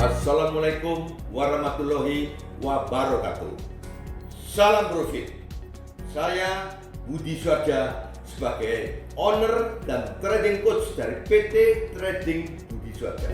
Assalamualaikum warahmatullahi wabarakatuh. Salam profit. Saya Budi Suardja sebagai owner dan trading coach dari PT Trading Budi Suardja.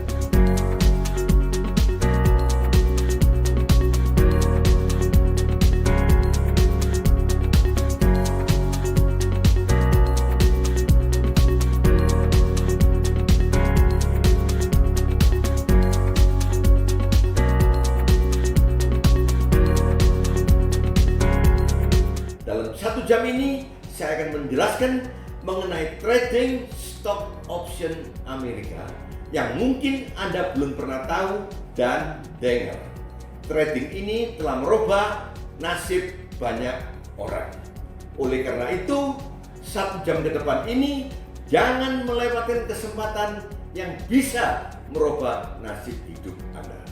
Dalam 1 jam ini saya akan menjelaskan mengenai trading stock option Amerika yang mungkin Anda belum pernah tahu dan dengar. Trading ini telah merubah nasib banyak orang. Oleh karena itu, 1 jam ke depan ini jangan melewatkan kesempatan yang bisa merubah nasib hidup Anda.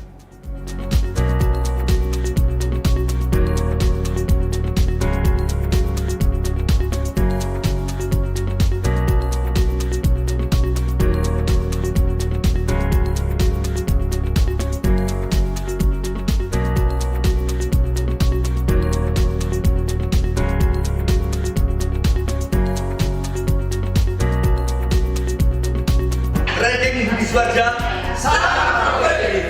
Trading Budi Suardja, salam trading.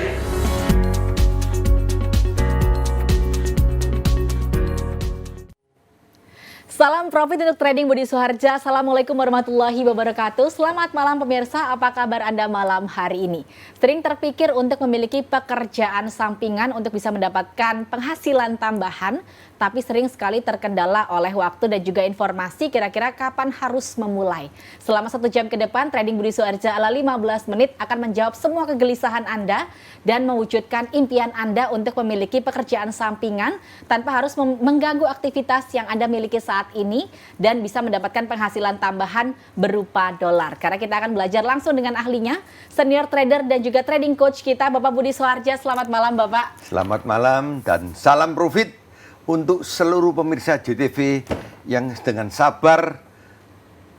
Salam profit untuk Trading Budi Suardja. Assalamualaikum warahmatullahi wabarakatuh. Selamat malam pemirsa, apa kabar Anda malam hari ini? Sering terpikir untuk memiliki pekerjaan sampingan untuk bisa mendapatkan penghasilan tambahan, tapi sering sekali terkendala oleh waktu dan juga informasi kira-kira kapan harus memulai. Selama 1 jam ke depan, Trading Budi Suardja ala 15 menit akan menjawab semua kegelisahan Anda dan mewujudkan impian Anda untuk memiliki pekerjaan sampingan tanpa harus mengganggu aktivitas yang Anda miliki saat ini dan bisa mendapatkan penghasilan tambahan berupa dolar. Karena kita akan belajar langsung dengan ahlinya, senior trader dan juga trading coach kita, Bapak Budi Suardja. Selamat malam, Bapak. Selamat malam dan salam profit untuk seluruh pemirsa JTV yang dengan sabar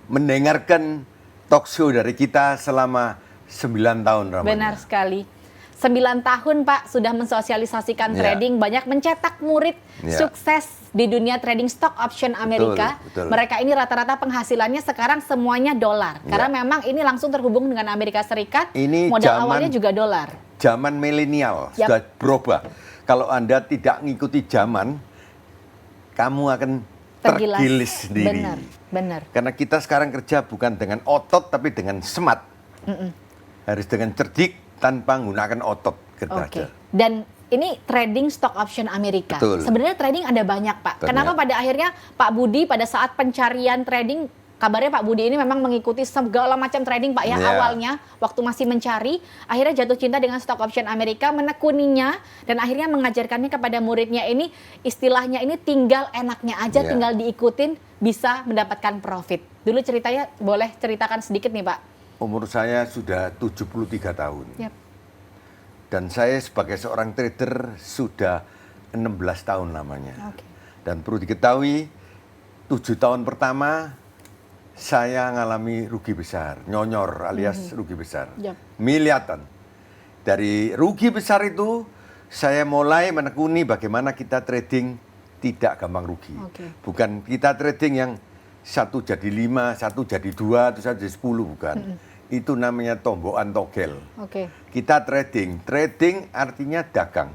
mendengarkan talk show dari kita selama 9 tahun. Ramanya. Benar sekali. 9 tahun Pak sudah mensosialisasikan trading, banyak mencetak murid sukses di dunia trading stock option Amerika. Betul. Mereka ini rata-rata penghasilannya sekarang semuanya dolar. Karena memang ini langsung terhubung dengan Amerika Serikat, ini modal awalnya juga dolar. Zaman milenial sudah berubah. Kalau Anda tidak ngikuti zaman, kamu akan tergilis sendiri. Benar. Karena kita sekarang kerja bukan dengan otot tapi dengan smart. Harus dengan cerdik tanpa menggunakan otot kerja. Dan ini trading stock option Amerika. Betul. Sebenarnya trading ada banyak, Pak. Kenapa pada akhirnya Pak Budi pada saat pencarian trading, kabarnya Pak Budi ini memang mengikuti segala macam trading, Pak ya. Awalnya waktu masih mencari, akhirnya jatuh cinta dengan stock option Amerika, menekuninya dan akhirnya mengajarkannya kepada muridnya ini, istilahnya ini tinggal enaknya aja, tinggal diikutin bisa mendapatkan profit. Dulu ceritanya boleh ceritakan sedikit nih, Pak. Umur saya sudah 73 tahun. Dan saya sebagai seorang trader sudah 16 tahun lamanya. Dan perlu diketahui, 7 tahun pertama saya mengalami rugi besar, nyonyor alias rugi besar, miliaran. Dari rugi besar itu, saya mulai menekuni bagaimana kita trading tidak gampang rugi. Bukan kita trading yang 1 jadi 5, 1 jadi 2, terus 1 jadi 10, bukan. Itu namanya tombokan togel. Kita trading artinya dagang.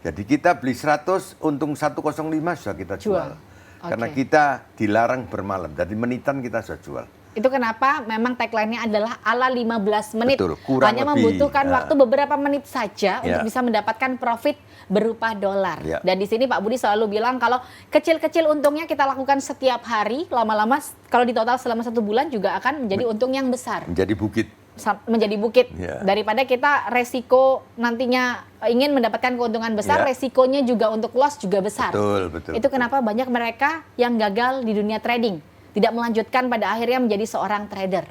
Jadi kita beli 100, untung 105 sudah kita jual. Karena kita dilarang bermalam, jadi menitan kita sudah jual. Itu kenapa memang tagline-nya adalah ala 15 menit. Betul, kurang hanya lebih, membutuhkan waktu beberapa menit saja untuk bisa mendapatkan profit berupa dolar. Dan di sini Pak Budi selalu bilang kalau kecil-kecil untungnya kita lakukan setiap hari, lama-lama kalau di total selama 1 bulan juga akan menjadi untung yang besar. Menjadi bukit. Daripada kita resiko nantinya ingin mendapatkan keuntungan besar, resikonya juga untuk loss juga besar. Betul. Itu kenapa banyak mereka yang gagal di dunia trading, tidak melanjutkan pada akhirnya menjadi seorang trader.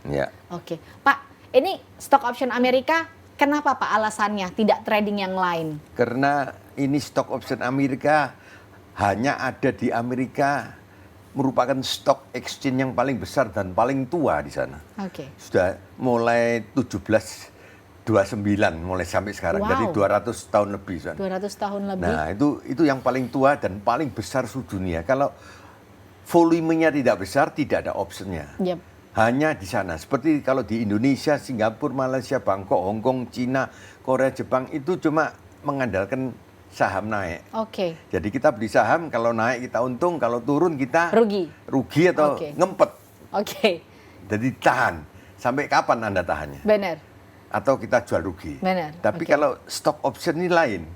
Pak, ini stock option Amerika, kenapa Pak alasannya tidak trading yang lain? Karena ini stock option Amerika hanya ada di Amerika, merupakan stock exchange yang paling besar dan paling tua di sana. Sudah mulai 17 29 mulai sampai sekarang. Wow. Jadi 200 tahun lebih. Son. 200 tahun lebih. Nah, itu yang paling tua dan paling besar seluruh dunia. Kalau volumenya tidak besar, tidak ada optionnya. Yep. Hanya di sana. Seperti kalau di Indonesia, Singapura, Malaysia, Bangkok, Hong Kong, Cina, Korea, Jepang, itu cuma mengandalkan saham naik. Oke. Jadi kita beli saham, kalau naik kita untung, kalau turun kita rugi atau ngempet. Oke. Jadi tahan. Sampai kapan Anda tahannya? Benar. Atau kita jual rugi. Benar. Tapi kalau stock option ini lain.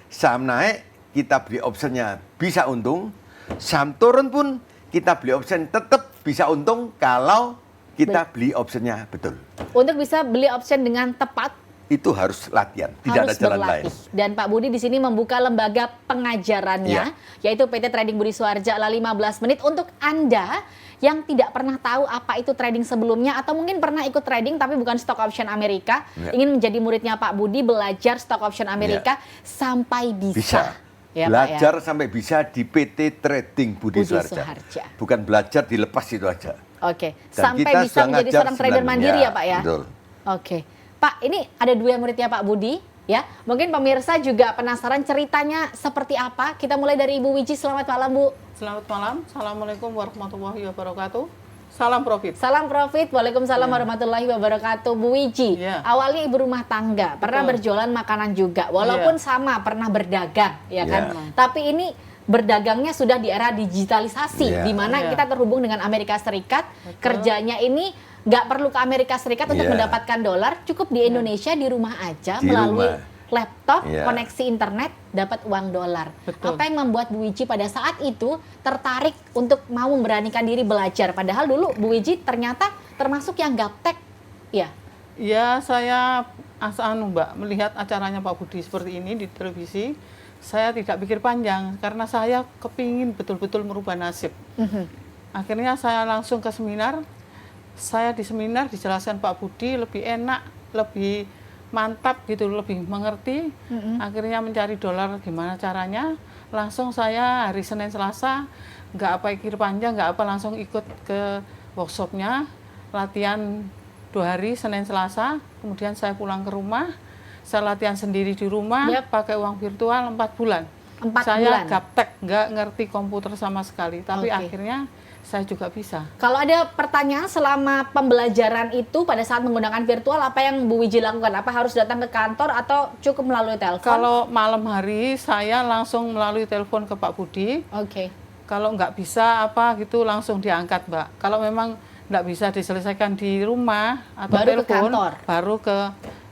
Saham naik, kita beli optionnya bisa untung. Saham turun pun kita beli option tetap bisa untung kalau kita beli optionnya betul. Untuk bisa beli option dengan tepat, itu harus latihan, tidak ada jalan lain. Dan Pak Budi di sini membuka lembaga pengajarannya, yaitu PT Trading Budi Suharja ala 15 menit untuk Anda yang tidak pernah tahu apa itu trading sebelumnya atau mungkin pernah ikut trading tapi bukan stock option Amerika, ingin menjadi muridnya Pak Budi, belajar stock option Amerika sampai bisa. Ya, belajar sampai bisa di PT Trading Budi Suharja. Bukan belajar dilepas itu aja. Oke, sampai bisa menjadi seorang trader mandiri ya Pak ya? Betul. Oke. Pak, ini ada 2 muridnya Pak Budi, ya. Mungkin pemirsa juga penasaran ceritanya seperti apa. Kita mulai dari Ibu Wiji. Selamat malam, Bu. Selamat malam. Assalamualaikum warahmatullahi wabarakatuh. Salam profit. Salam profit. Waalaikumsalam warahmatullahi wabarakatuh. Bu Wiji, awalnya ibu rumah tangga, pernah berjualan makanan juga. Walaupun sama, pernah berdagang, ya kan? Tapi ini berdagangnya sudah di era digitalisasi, di mana kita terhubung dengan Amerika Serikat. Kerjanya ini nggak perlu ke Amerika Serikat untuk mendapatkan dolar, cukup di Indonesia di rumah aja melalui laptop, koneksi internet, dapat uang dolar. Apa yang membuat Bu Wiji pada saat itu tertarik untuk mau memberanikan diri belajar? Padahal dulu Bu Wiji ternyata termasuk yang gaptek, ya? Ya, saya Mbak melihat acaranya Pak Budi seperti ini di televisi, saya tidak pikir panjang karena saya kepingin betul-betul merubah nasib. Akhirnya saya langsung ke seminar. Saya di seminar dijelaskan Pak Budi lebih enak, lebih mantap gitu, lebih mengerti. Akhirnya mencari dolar gimana caranya. Langsung saya hari Senin Selasa nggak apa pikir panjang, nggak apa langsung ikut ke workshopnya, latihan 2 hari Senin Selasa. Kemudian saya pulang ke rumah, saya latihan sendiri di rumah, pakai uang virtual 4 bulan. Saya gaptek, nggak ngerti komputer sama sekali. Tapi akhirnya saya juga bisa. Kalau ada pertanyaan selama pembelajaran itu pada saat menggunakan virtual, apa yang Bu Wiji lakukan? Apa harus datang ke kantor atau cukup melalui telepon? Kalau malam hari saya langsung melalui telepon ke Pak Budi. Kalau nggak bisa apa gitu langsung diangkat, Mbak. Kalau memang nggak bisa diselesaikan di rumah atau baru telepon, ke kantor. Baru ke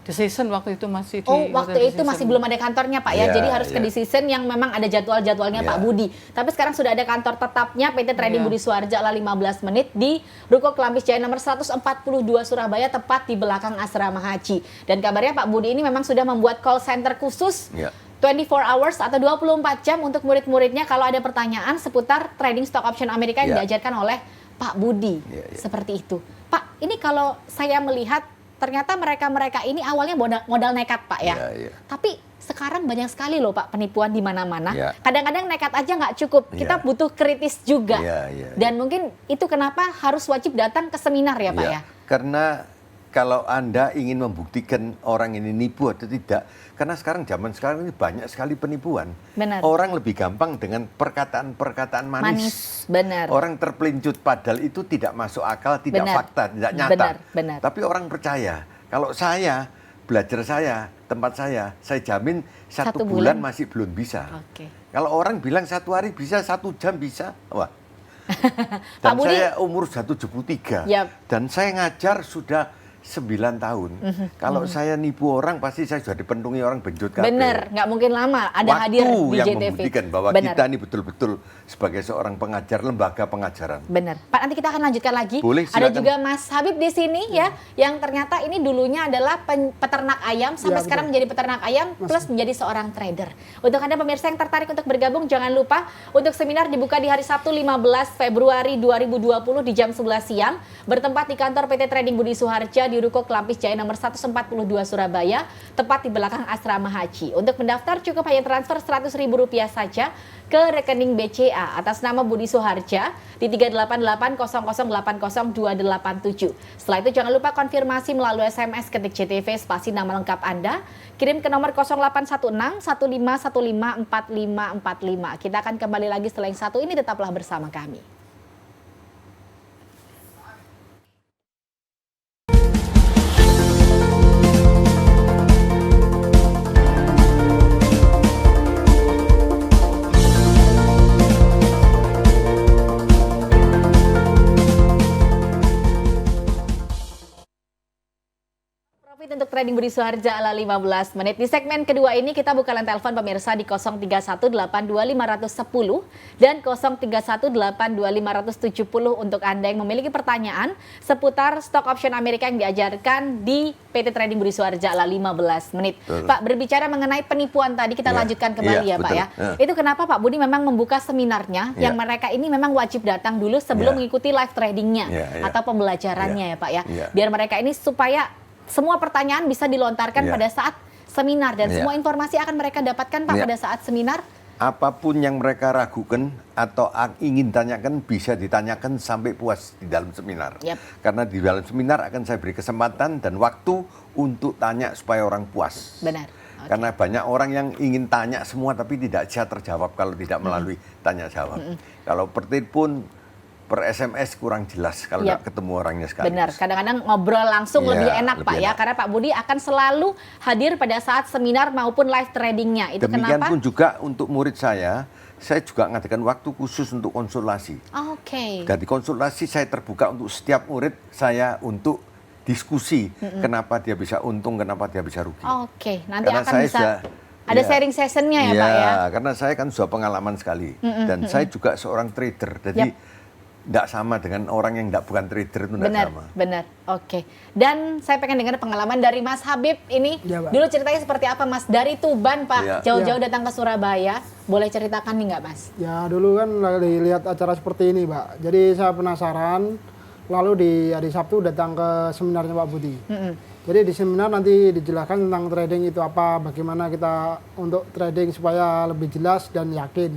Decision waktu itu masih di waktu itu masih belum ada kantornya Pak ya. Jadi harus ke Decision yang memang ada jadwal-jadwalnya Pak Budi. Tapi sekarang sudah ada kantor tetapnya PT Trading Budi Suharja ala 15 menit di Ruko Kelampis Jaya nomor 142 Surabaya, tepat di belakang asrama haji. Dan kabarnya Pak Budi ini memang sudah membuat call center khusus 24 hours atau 24 jam untuk murid-muridnya kalau ada pertanyaan seputar trading stock option Amerika yang diajarkan oleh Pak Budi. Seperti itu. Pak, ini kalau saya melihat ternyata mereka-mereka ini awalnya modal nekat Pak ya. Tapi sekarang banyak sekali loh Pak penipuan di mana-mana. Kadang-kadang nekat aja nggak cukup. Kita butuh kritis juga. Dan mungkin itu kenapa harus wajib datang ke seminar ya Pak ya. Karena kalau Anda ingin membuktikan orang ini nipu atau tidak, karena zaman sekarang ini banyak sekali penipuan. Orang lebih gampang dengan perkataan-perkataan manis. Orang terpelincut padahal itu tidak masuk akal, tidak fakta, tidak nyata. Tapi orang percaya. Kalau saya, belajar tempat saya jamin 1 bulan masih belum bisa. Kalau orang bilang 1 hari bisa, 1 jam bisa, wah. Dan saya umur 173 dan saya ngajar sudah 9 tahun. Kalau saya nipu orang, pasti saya sudah dipenuhi orang benjut kabeh. Bener, nggak mungkin lama ada hadir di yang JTV. membuktikan bahwa kita ini betul-betul sebagai seorang pengajar, lembaga pengajaran. Bener. Pak, nanti kita akan lanjutkan lagi. Boleh, ada juga Mas Habib di sini ya, yang ternyata ini dulunya adalah peternak ayam, sampai sekarang menjadi peternak ayam, plus menjadi seorang trader. Untuk Anda pemirsa yang tertarik untuk bergabung, jangan lupa untuk seminar dibuka di hari Sabtu 15 Februari 2020 di jam 11 siang, bertempat di kantor PT Trading Budi Suharja di di Ruko Kelampis Jaya nomor 142 Surabaya, tepat di belakang Asrama Haji. Untuk mendaftar cukup hanya transfer Rp100.000 saja ke rekening BCA atas nama Budi Suharja di 38800800287. Setelah itu jangan lupa konfirmasi melalui SMS ketik JTV spasi nama lengkap Anda, kirim ke nomor 0816 1515 4545. Kita akan kembali lagi setelah yang satu ini, tetaplah bersama kami. Untuk trading Budi Suharja ala 15 menit. Di segmen kedua ini kita buka line telepon pemirsa di 03182510 dan 03182570 untuk Anda yang memiliki pertanyaan seputar stock option Amerika yang diajarkan di PT Trading Budi Suharja ala 15 menit. Betul. Pak, berbicara mengenai penipuan tadi kita lanjutkan kembali ya Pak ya. Itu kenapa Pak Budi memang membuka seminarnya yang mereka ini memang wajib datang dulu sebelum mengikuti live tradingnya atau pembelajarannya ya Pak ya. Biar mereka ini supaya semua pertanyaan bisa dilontarkan pada saat seminar dan semua informasi akan mereka dapatkan Pak pada saat seminar. Apapun yang mereka ragukan atau ingin tanyakan bisa ditanyakan sampai puas di dalam seminar. Karena di dalam seminar akan saya beri kesempatan dan waktu untuk tanya supaya orang puas. Benar. Karena banyak orang yang ingin tanya semua tapi tidak bisa terjawab kalau tidak melalui tanya jawab. Kalau pun per SMS kurang jelas kalau nggak ketemu orangnya sekali. Benar, kadang-kadang ngobrol langsung lebih enak Pak ya, karena Pak Budi akan selalu hadir pada saat seminar maupun live tradingnya. Itu demikian kenapa? Pun juga untuk murid saya juga mengadakan waktu khusus untuk konsultasi. Dari konsultasi saya terbuka untuk setiap murid saya untuk diskusi kenapa dia bisa untung, kenapa dia bisa rugi. Nanti karena akan bisa ada sharing sessionnya ya Pak ya? Karena saya kan sudah pengalaman sekali dan saya juga seorang trader, jadi tidak sama dengan orang yang bukan trader itu tidak sama. Benar. Dan saya pengen dengar pengalaman dari Mas Habib ini. Dulu ceritanya seperti apa Mas? Dari Tuban Pak, jauh-jauh datang ke Surabaya. Boleh ceritakan nih nggak Mas? Ya dulu kan lagi lihat acara seperti ini Pak. Jadi saya penasaran. Lalu di hari Sabtu datang ke seminarnya Pak Budi. Jadi di seminar nanti dijelaskan tentang trading itu apa, bagaimana kita untuk trading supaya lebih jelas dan yakin.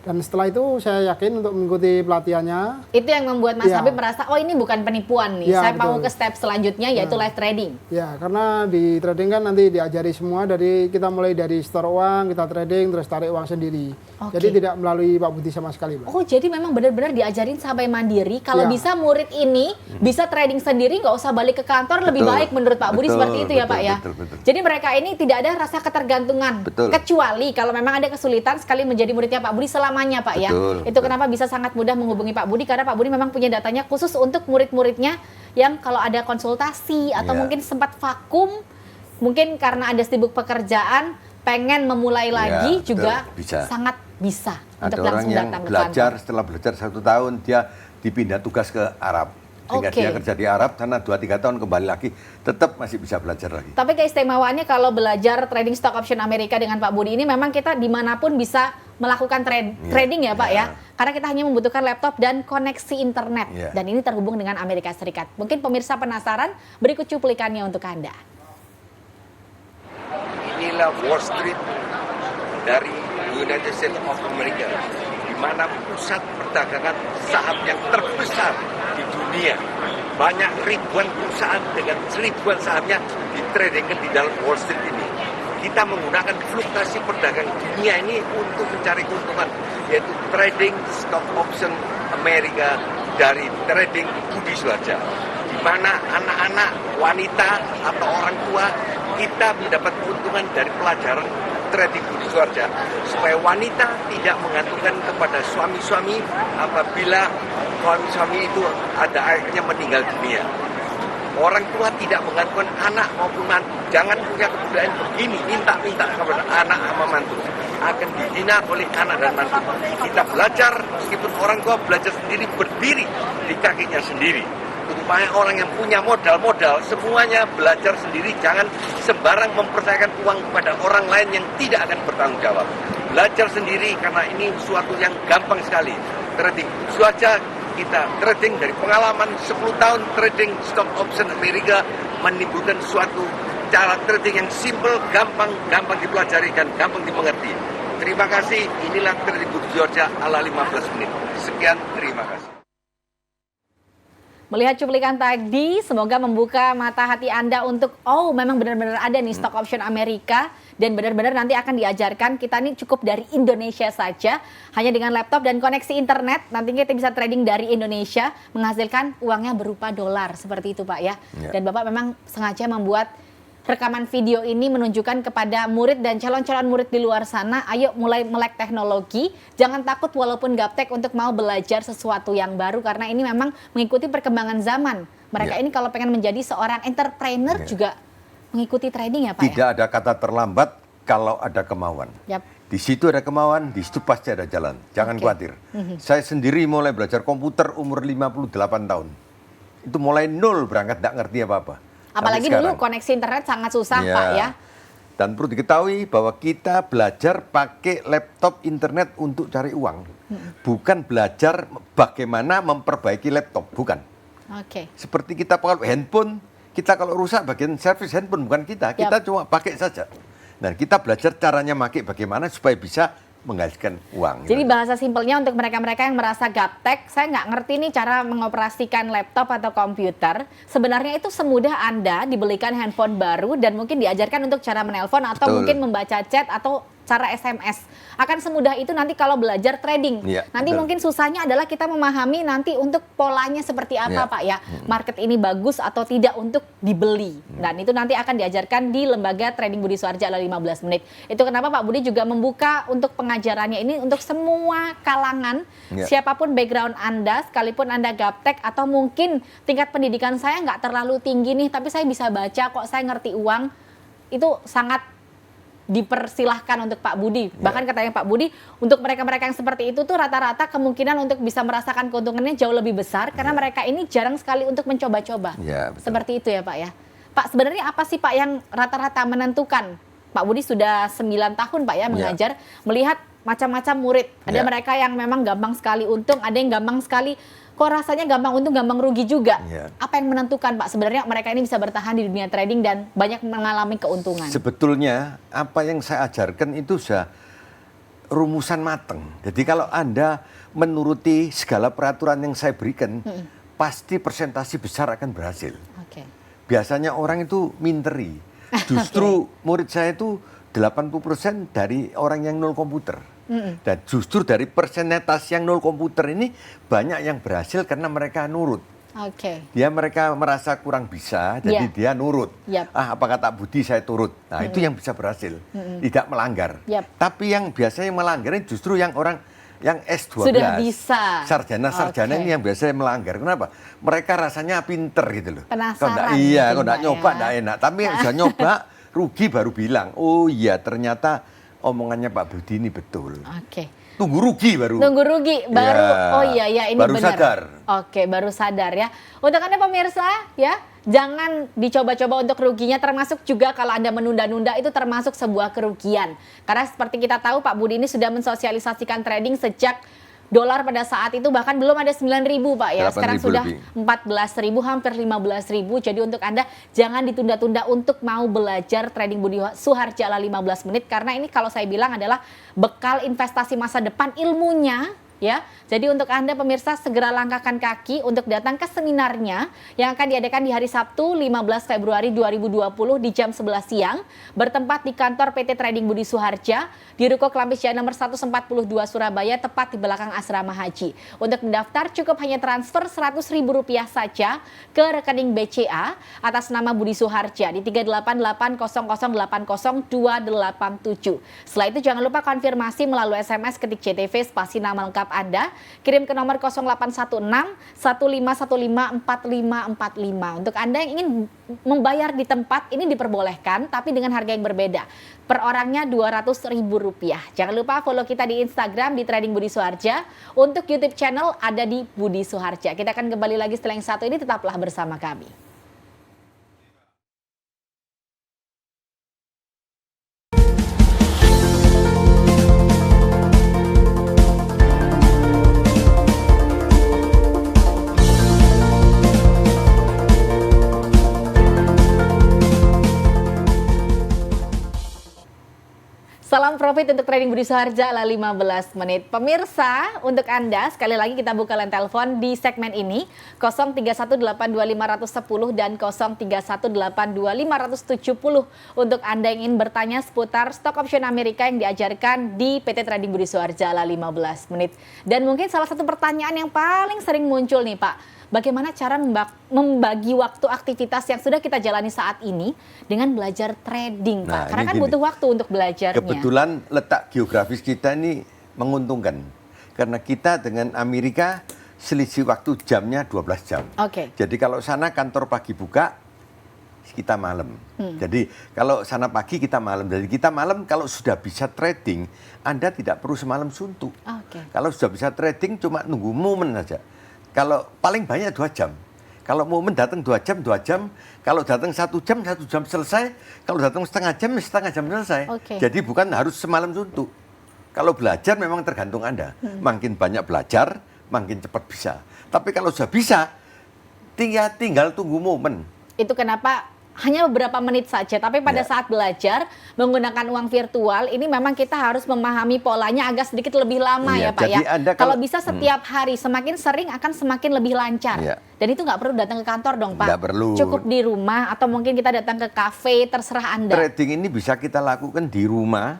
Dan setelah itu saya yakin untuk mengikuti pelatihannya. Itu yang membuat Mas Habib merasa, oh ini bukan penipuan nih, saya mau ke step selanjutnya yaitu live trading. Ya, karena di trading kan nanti diajari semua, dari kita mulai dari store uang, kita trading, terus tarik uang sendiri. Jadi tidak melalui Pak Budi sama sekali Pak. Oh jadi memang benar-benar diajarin sampai mandiri, kalau bisa murid ini bisa trading sendiri, nggak usah balik ke kantor, lebih baik menurut Pak Budi seperti itu ya Pak ya. Jadi mereka ini tidak ada rasa ketergantungan, kecuali kalau memang ada kesulitan sekali menjadi muridnya Pak Budi selamanya Pak ya. Itu kenapa bisa sangat mudah menghubungi Pak Budi, karena Pak Budi memang punya datanya khusus untuk murid-muridnya yang kalau ada konsultasi atau mungkin sempat vakum, mungkin karena ada sibuk pekerjaan, pengen memulai lagi juga sangat bisa untuk langsung datang ke kantor. Setelah belajar 1 tahun dia dipindah tugas ke Arab. Sehingga dia kerja di Arab, sana 2-3 tahun kembali lagi, tetap masih bisa belajar lagi. Tapi keistimewaannya kalau belajar trading stock option Amerika dengan Pak Budi ini, memang kita dimanapun bisa melakukan trading ya Pak ya. Karena kita hanya membutuhkan laptop dan koneksi internet. Dan ini terhubung dengan Amerika Serikat. Mungkin pemirsa penasaran, berikut cuplikannya untuk Anda. Inilah Wall Street dari United States of America, di mana pusat perdagangan saham yang terbesar di dunia. Banyak ribuan perusahaan dengan ribuan sahamnya ditradingkan di dalam Wall Street ini. Kita menggunakan fluktuasi perdagangan dunia ini untuk mencari keuntungan, yaitu trading stock option Amerika dari trading Budi Suharja, di mana anak-anak, wanita atau orang tua kita mendapat keuntungan dari pelajaran trading Budi Suharja, supaya wanita tidak mengantungkan kepada suami-suami apabila suami-suami itu ada akhirnya meninggal dunia. Orang tua tidak mengantungkan anak maupun mantu. Jangan punya kebudayaan begini, minta-minta kepada anak sama mantu. Akan dihina oleh anak dan mantu. Kita belajar, meskipun orang tua belajar sendiri, berdiri di kakinya sendiri. Supaya orang yang punya modal-modal, semuanya belajar sendiri. Jangan sembarang mempercayakan uang kepada orang lain yang tidak akan bertanggung jawab. Belajar sendiri, karena ini suatu yang gampang sekali. Trading Suharja kita trading dari pengalaman 10 tahun trading stock option Amerika menimbulkan suatu cara trading yang simple, gampang dipelajari dan gampang dimengerti. Terima kasih, inilah trading Budi Suharja ala 15 menit. Sekian, terima kasih. Melihat cuplikan tadi, semoga membuka mata hati Anda untuk, oh memang benar-benar ada nih stock option Amerika, dan benar-benar nanti akan diajarkan, kita ini cukup dari Indonesia saja, hanya dengan laptop dan koneksi internet, nanti kita bisa trading dari Indonesia, menghasilkan uangnya berupa dolar, seperti itu Pak ya. Dan Bapak memang sengaja membuat rekaman video ini menunjukkan kepada murid dan calon-calon murid di luar sana, ayo mulai melek teknologi, jangan takut walaupun gaptek untuk mau belajar sesuatu yang baru, karena ini memang mengikuti perkembangan zaman. Mereka ini kalau pengen menjadi seorang entrepreneur juga mengikuti trading ya Pak. Tidak ada kata terlambat kalau ada kemauan. Di situ ada kemauan, di situ pasti ada jalan. Jangan khawatir. Saya sendiri mulai belajar komputer umur 58 tahun. Itu mulai nol berangkat, tidak ngerti apa-apa. Apalagi dulu koneksi internet sangat susah Pak ya. Dan perlu diketahui bahwa kita belajar pakai laptop internet untuk cari uang. Bukan belajar bagaimana memperbaiki laptop, bukan. Seperti kita pakai handphone, kita kalau rusak bagian servis handphone bukan kita cuma pakai saja. Dan kita belajar caranya pakai bagaimana supaya bisa menghasilkan uang. Jadi bahasa simpelnya untuk mereka-mereka yang merasa gaptek, saya nggak ngerti nih cara mengoperasikan laptop atau komputer. Sebenarnya itu semudah Anda dibelikan handphone baru dan mungkin diajarkan untuk cara menelpon atau mungkin membaca chat atau cara SMS. Akan semudah itu nanti kalau belajar trading. Nanti mungkin susahnya adalah kita memahami nanti untuk polanya seperti apa Pak ya. Market ini bagus atau tidak untuk dibeli. Dan itu nanti akan diajarkan di lembaga trading Budi Suharja ala 15 menit. Itu kenapa Pak Budi juga membuka untuk pengajarannya ini untuk semua kalangan. Siapapun background Anda, sekalipun Anda gaptek atau mungkin tingkat pendidikan saya nggak terlalu tinggi nih, tapi saya bisa baca kok, saya ngerti uang. Itu sangat dipersilahkan untuk Pak Budi. Bahkan katanya Pak Budi, untuk mereka-mereka yang seperti itu tuh rata-rata kemungkinan untuk bisa merasakan keuntungannya jauh lebih besar karena mereka ini jarang sekali untuk mencoba-coba. Seperti itu ya Pak ya. Pak, sebenarnya apa sih Pak yang rata-rata menentukan? Pak Budi sudah 9 tahun Pak ya mengajar, melihat macam-macam murid. Ada mereka yang memang gampang sekali untung, ada yang gampang sekali kok rasanya gampang untung, gampang rugi juga. Apa yang menentukan Pak sebenarnya mereka ini bisa bertahan di dunia trading dan banyak mengalami keuntungan? Sebetulnya apa yang saya ajarkan itu sudah rumusan mateng. Jadi kalau Anda menuruti segala peraturan yang saya berikan, pasti persentase besar akan berhasil. Biasanya orang itu minteri. Justru murid saya itu 80% dari orang yang nol komputer. Dan justru dari persentase yang nol komputer ini banyak yang berhasil karena mereka nurut. Mereka merasa kurang bisa, jadi dia nurut. Apa kata Budi saya turut. Nah itu yang bisa berhasil, tidak melanggar. Tapi yang biasanya melanggar ini justru yang orang yang S12, sudah bisa. Sarjana-sarjana ini yang biasanya melanggar. Kenapa? Mereka rasanya pinter gitu loh. Penasaran. Kalau nggak nyoba nggak enak. Tapi yang sudah nyoba rugi baru bilang, oh iya ternyata omongannya Pak Budi ini betul. Tunggu rugi baru. Tunggu rugi baru. Oh iya ya ini baru benar. Sadar. Baru sadar ya. Untuk Anda pemirsa ya, jangan dicoba-coba untuk ruginya, termasuk juga kalau Anda menunda-nunda itu termasuk sebuah kerugian. Karena seperti kita tahu Pak Budi ini sudah mensosialisasikan trading sejak dolar pada saat itu bahkan belum ada 9.000 Pak ya. Sekarang sudah 14.000, hampir 15.000. Jadi untuk Anda jangan ditunda-tunda untuk mau belajar trading Budi Suharja ala 15 menit. Karena ini kalau saya bilang adalah bekal investasi masa depan ilmunya. Ya, jadi untuk Anda pemirsa segera langkahkan kaki untuk datang ke seminarnya yang akan diadakan di hari Sabtu 15 Februari 2020 di jam 11 siang bertempat di kantor PT Trading Budi Suharja di Ruko Kelampis Jaya nomor 142 Surabaya tepat di belakang asrama haji. Untuk mendaftar cukup hanya transfer Rp100.000 saja ke rekening BCA atas nama Budi Suharja di 38880080287. Setelah itu jangan lupa konfirmasi melalui SMS ketik JTV spasi nama lengkap Anda, kirim ke nomor 0816 1515 4545. Untuk Anda yang ingin membayar di tempat ini diperbolehkan, tapi dengan harga yang berbeda. Per orangnya Rp200.000. Jangan lupa follow kita di Instagram di Trading Budi Suharja. Untuk YouTube channel ada di Budi Suharja. Kita akan kembali lagi setelah yang satu ini, tetaplah bersama kami. Salam profit untuk trading Budi Suharja ala 15 menit. Pemirsa, untuk Anda sekali lagi kita buka line telepon di segmen ini 03182510 dan 03182570 untuk Anda yang ingin bertanya seputar stok option Amerika yang diajarkan di PT Trading Budi Suharja ala 15 menit. Dan mungkin salah satu pertanyaan yang paling sering muncul nih Pak, bagaimana cara membagi waktu aktivitas yang sudah kita jalani saat ini dengan belajar trading, Pak? Nah, Karena kan gini, butuh waktu untuk belajarnya. Kebetulan letak geografis kita ini menguntungkan. Karena kita dengan Amerika selisih waktu jamnya 12 jam. Oke. Jadi kalau sana kantor pagi buka, kita malam. Jadi kalau sana pagi, kita malam. Jadi kita malam kalau sudah bisa trading, Anda tidak perlu semalam suntuk. Oke. Kalau sudah bisa trading cuma nunggu momen saja. Kalau paling banyak 2 jam. Kalau momen datang 2 jam, 2 jam. Kalau datang 1 jam, 1 jam selesai. Kalau datang setengah jam selesai. Oke. Jadi bukan harus semalam suntuk. Kalau belajar memang tergantung Anda. Makin banyak belajar, makin cepat bisa. Tapi kalau sudah bisa, tinggal tunggu momen. Itu kenapa hanya beberapa menit saja, tapi pada Ya. saat belajar menggunakan uang virtual ini memang kita harus memahami polanya agak sedikit lebih lama Iya, ya Pak jadi ya. Anda Kalau kalau- bisa setiap hari, semakin sering akan semakin lebih lancar. Iya. Dan itu nggak perlu datang ke kantor dong Pak. Nggak perlu. Cukup di rumah atau mungkin kita datang ke kafe, terserah Anda. Trading ini bisa kita lakukan di rumah,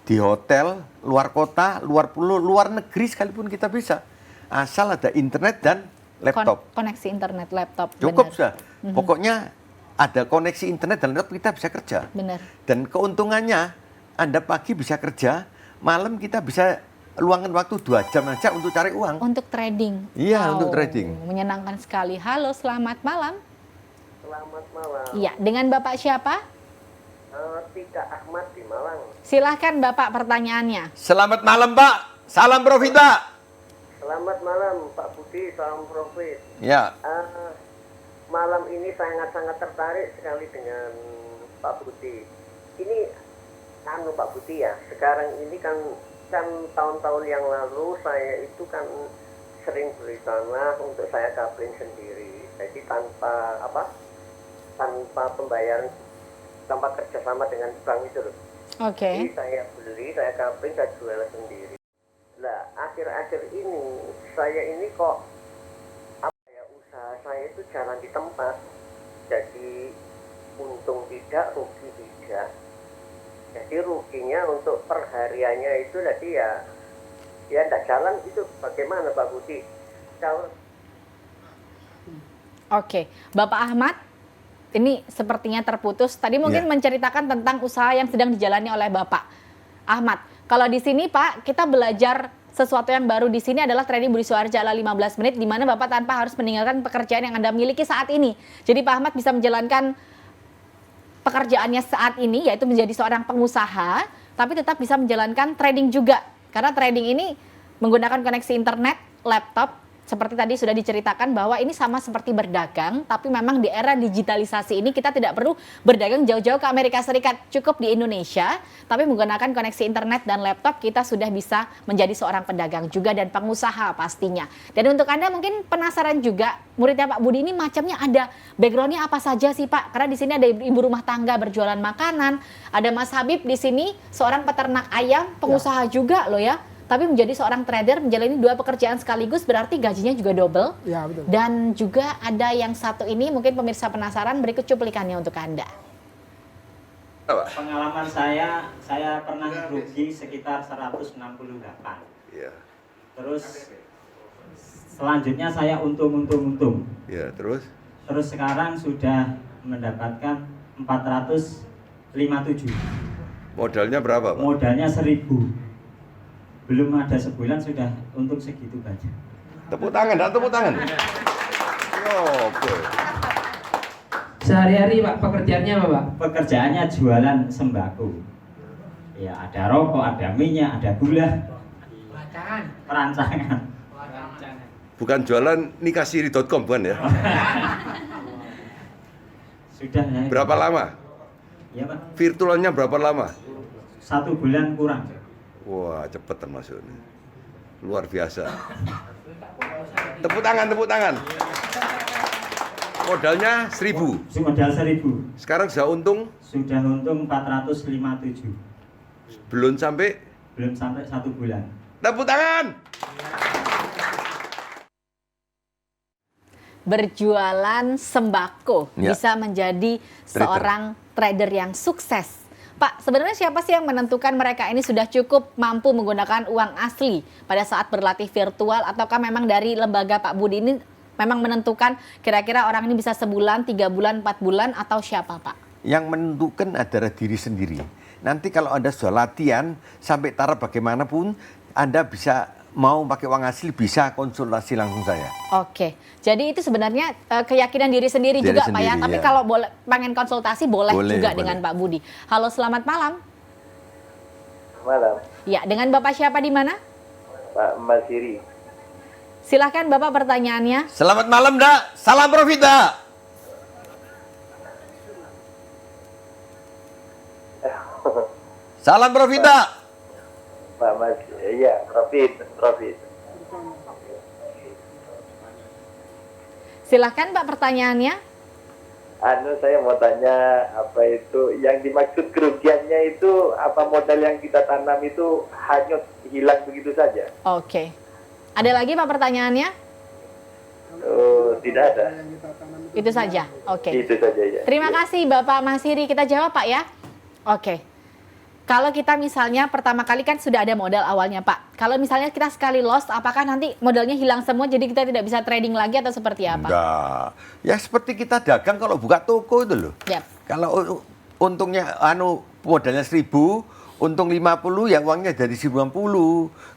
di hotel, luar kota, luar pulau, luar negeri sekalipun kita bisa. Asal ada internet dan laptop. Koneksi internet, laptop. Cukup benar. sudah. Pokoknya ada koneksi internet dan laptop kita bisa kerja. Benar. Dan keuntungannya Anda pagi bisa kerja, malam kita bisa luangkan waktu 2 jam aja untuk cari uang. Untuk trading. Iya, untuk trading. Menyenangkan sekali. Halo, selamat malam. Selamat malam. Iya, dengan Bapak siapa? Tika Ahmad di Malang. Silahkan Bapak pertanyaannya. Selamat malam Pak, salam profit Pak. Selamat malam Pak Budi, salam profit. Ya, Malam ini sangat-sangat tertarik sekali dengan Pak Budi. Ini Pak Budi ya, sekarang ini kan tahun-tahun yang lalu saya itu kan sering beli tanah untuk saya kabling sendiri. Jadi tanpa pembayaran, tanpa kerjasama dengan bank itu loh. Oke. Jadi saya beli, saya kabling, saya jual sendiri. Nah, akhir-akhir ini saya ini kok usaha saya itu jalan di tempat. Jadi untung tidak, rugi tidak. Jadi ruginya untuk perhariannya itu jadi ya tidak jalan itu bagaimana Pak Budi? Kalau Oke, Bapak Ahmad, ini sepertinya terputus. Tadi mungkin Ya. menceritakan tentang usaha yang sedang dijalani oleh Bapak Ahmad. Kalau di sini Pak, kita belajar sesuatu yang baru di sini adalah trading Budi Suharja ala 15 menit, di mana Bapak tanpa harus meninggalkan pekerjaan yang Anda miliki saat ini. Jadi Pak Ahmad bisa menjalankan pekerjaannya saat ini, yaitu menjadi seorang pengusaha, tapi tetap bisa menjalankan trading juga. Karena trading ini menggunakan koneksi internet, laptop, seperti tadi sudah diceritakan bahwa ini sama seperti berdagang, tapi memang di era digitalisasi ini kita tidak perlu berdagang jauh-jauh ke Amerika Serikat, cukup di Indonesia, tapi menggunakan koneksi internet dan laptop kita sudah bisa menjadi seorang pedagang juga dan pengusaha pastinya. Dan untuk Anda mungkin penasaran juga, muridnya Pak Budi ini macamnya ada, backgroundnya apa saja sih Pak? Karena di sini ada ibu rumah tangga berjualan makanan, ada Mas Habib di sini seorang peternak ayam, pengusaha juga loh ya. Tapi menjadi seorang trader, menjalani 2 pekerjaan sekaligus berarti gajinya juga double. Ya, betul. Dan juga ada yang satu ini mungkin pemirsa penasaran, berikut cuplikannya untuk Anda. Pengalaman saya pernah rugi sekitar 168. ya, Terus selanjutnya saya untung. ya, terus Terus sekarang sudah mendapatkan 457. modalnya berapa Pak? Modalnya 1000. Belum ada sebulan sudah untung segitu banyak. Tepuk tangan, tepuk tangan. Oke. Sehari-hari Pak pekerjaannya apa Pak? Pekerjaannya jualan sembako. Ya, ada rokok, ada minyak, ada gula. Perancangan. Bukan jualan nikahsiri.com bukan ya? Sudah ya. Berapa lama? Ya Pak. Virtualnya berapa lama? 1 bulan kurang. Wah, cepet termasuk ini. Luar biasa. Tepuk tangan. Modalnya 1000. Modal 1000. Sekarang sudah untung Sudah untung 457. Belum sampai Belum sampai 1 bulan. tepuk tangan. Berjualan sembako Ya. bisa menjadi seorang trader yang sukses. Pak, sebenarnya siapa sih yang menentukan mereka ini sudah cukup mampu menggunakan uang asli pada saat berlatih virtual, ataukah memang dari lembaga Pak Budi ini memang menentukan kira-kira orang ini bisa sebulan, 3 bulan, 4 bulan, atau siapa Pak? Yang menentukan adalah diri sendiri. Nanti kalau Anda sudah latihan sampai taraf bagaimanapun, Anda bisa mau pakai uang asli, bisa konsultasi langsung saya. Oke, jadi itu sebenarnya keyakinan diri sendiri Diri juga Pak ya. sendiri, Tapi ya. kalau pengen konsultasi boleh juga boleh. dengan Pak Budi. Halo, selamat malam. Malam, Ya, dengan Bapak siapa di mana? Pak Masiri. Silahkan Bapak pertanyaannya. Selamat malam, Dak. Salam profit, Dak. Salam profit, Dak. Pak Mas, iya, profit. Silahkan Pak pertanyaannya. Saya mau tanya, apa itu yang dimaksud kerugiannya itu, apa modal yang kita tanam itu hanyut hilang begitu saja? Oke. Ada lagi Pak pertanyaannya? Tidak ada. Itu saja. Oke. Itu saja ya. Terima kasih Bapak Masiri. Kita jawab Pak ya. Oke. Kalau kita misalnya pertama kali kan sudah ada modal awalnya Pak. Kalau misalnya kita sekali loss, apakah nanti modalnya hilang semua jadi kita tidak bisa trading lagi atau seperti apa? Enggak. Ya seperti kita dagang kalau buka toko itu loh. Yap. Kalau untungnya modalnya 1.000, untung 50 ya uangnya dari 90.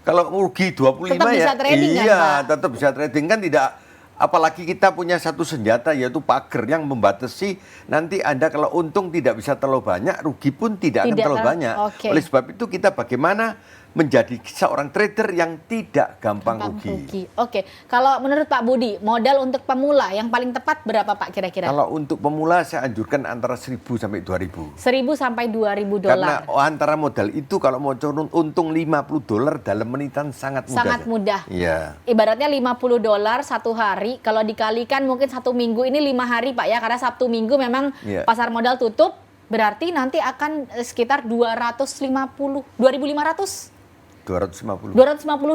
Kalau rugi 25 Tetap ya bisa trading kan, iya, Pak? tetap bisa trading kan, tidak. Apalagi kita punya satu senjata yaitu pagar yang membatasi nanti Anda kalau untung tidak bisa terlalu banyak, rugi pun tidak akan terlalu banyak. Oke. Oleh sebab itu kita bagaimana menjadi seorang trader yang tidak gampang rugi. Oke. Kalau menurut Pak Budi, modal untuk pemula yang paling tepat berapa Pak kira-kira? Kalau untuk pemula saya anjurkan antara 1.000 sampai 2.000. 1.000 sampai 2.000 Karena dolar. antara modal itu kalau mau turun untung 50 dolar dalam menitan sangat mudah. Sangat mudah. Iya. Ibaratnya 50 dolar satu hari, kalau dikalikan mungkin 1 minggu ini 5 hari Pak ya, karena Sabtu Minggu memang Iya. pasar modal tutup, berarti nanti akan sekitar 250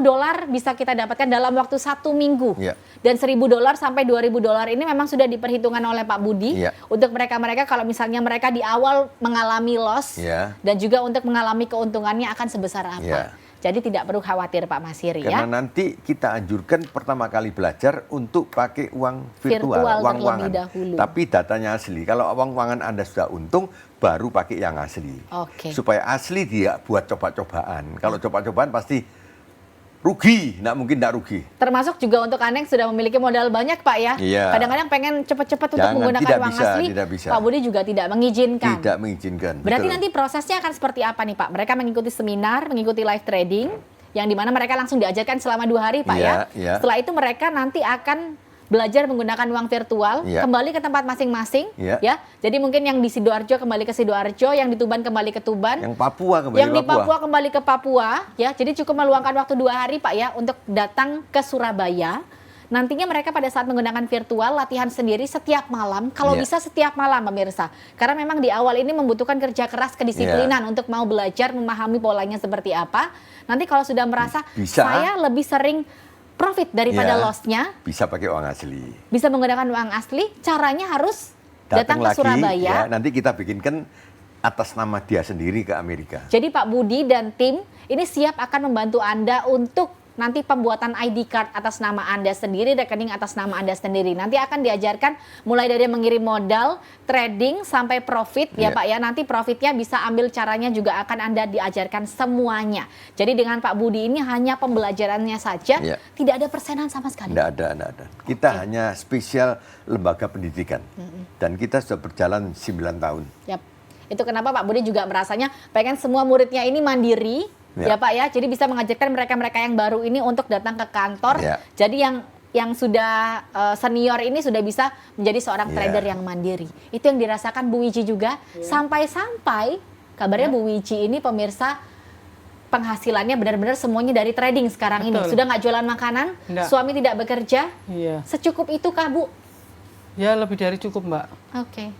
dolar bisa kita dapatkan dalam waktu 1 minggu. Iya. Dan 1.000 dolar sampai 2.000 dolar ini memang sudah diperhitungkan oleh Pak Budi. Iya. Untuk mereka-mereka kalau misalnya mereka di awal mengalami loss, Iya. dan juga untuk mengalami keuntungannya akan sebesar apa. Iya. Jadi tidak perlu khawatir Pak Masiri ya. Karena nanti kita anjurkan pertama kali belajar untuk pakai uang Virtual virtual, uang terlebih uangan. dahulu. Tapi datanya asli. Kalau uang uangan Anda sudah untung, baru pakai yang asli. Oke. Supaya asli dia buat coba-cobaan. Kalau coba-cobaan pasti rugi, nggak mungkin nggak rugi. Termasuk juga untuk Anda yang sudah memiliki modal banyak Pak ya. Iya. Kadang-kadang pengen cepat-cepat untuk Jangan, menggunakan tidak uang bisa, asli. tidak bisa. Pak Budi juga tidak mengizinkan. Tidak mengizinkan. Berarti betul. nanti prosesnya akan seperti apa nih Pak? Mereka mengikuti seminar, mengikuti live trading, yang dimana mereka langsung diajarkan selama 2 hari Pak Iya, ya. iya. Setelah itu mereka nanti akan belajar menggunakan uang virtual, Iya. kembali ke tempat masing-masing, Iya. ya. Jadi mungkin yang di Sidoarjo kembali ke Sidoarjo, yang di Tuban kembali ke Tuban, Yang Papua kembali yang di Papua kembali ke Papua, ya. Jadi cukup meluangkan waktu 2 hari Pak ya untuk datang ke Surabaya. Nantinya mereka pada saat menggunakan virtual latihan sendiri setiap malam, kalau Iya. bisa setiap malam pemirsa. Karena memang di awal ini membutuhkan kerja keras, kedisiplinan Iya. untuk mau belajar memahami polanya seperti apa. Nanti kalau sudah merasa Bisa. saya lebih sering profit daripada Iya. loss-nya, bisa pakai uang asli. bisa menggunakan uang asli, caranya harus datang ke lagi, Surabaya. ya, nanti kita bikinkan atas nama dia sendiri ke Amerika. Jadi Pak Budi dan tim ini siap akan membantu Anda untuk nanti pembuatan ID card atas nama Anda sendiri, rekening atas nama Anda sendiri. Nanti akan diajarkan mulai dari mengirim modal, trading, sampai profit ya Iya. Pak ya. Nanti profitnya bisa ambil caranya juga akan Anda diajarkan semuanya. Jadi dengan Pak Budi ini hanya pembelajarannya saja, Iya. tidak ada persenan sama sekali. Tidak ada. Kita hanya spesial lembaga pendidikan. Dan kita sudah berjalan 9 tahun. Yap. Itu kenapa Pak Budi juga merasanya pengen semua muridnya ini mandiri, ya Pak ya. Jadi bisa mengajarkan mereka-mereka yang baru ini untuk datang ke kantor. Ya. Jadi yang sudah senior ini sudah bisa menjadi seorang Ya. trader yang mandiri. Itu yang dirasakan Bu Wiji juga. Sampai-sampai kabarnya Bu Wiji ini pemirsa penghasilannya benar-benar semuanya dari trading sekarang ini. Betul. Sudah nggak jualan makanan, Nggak. suami tidak bekerja. Iya. Secukup itu kah Bu? Ya lebih dari cukup Mbak. Oke.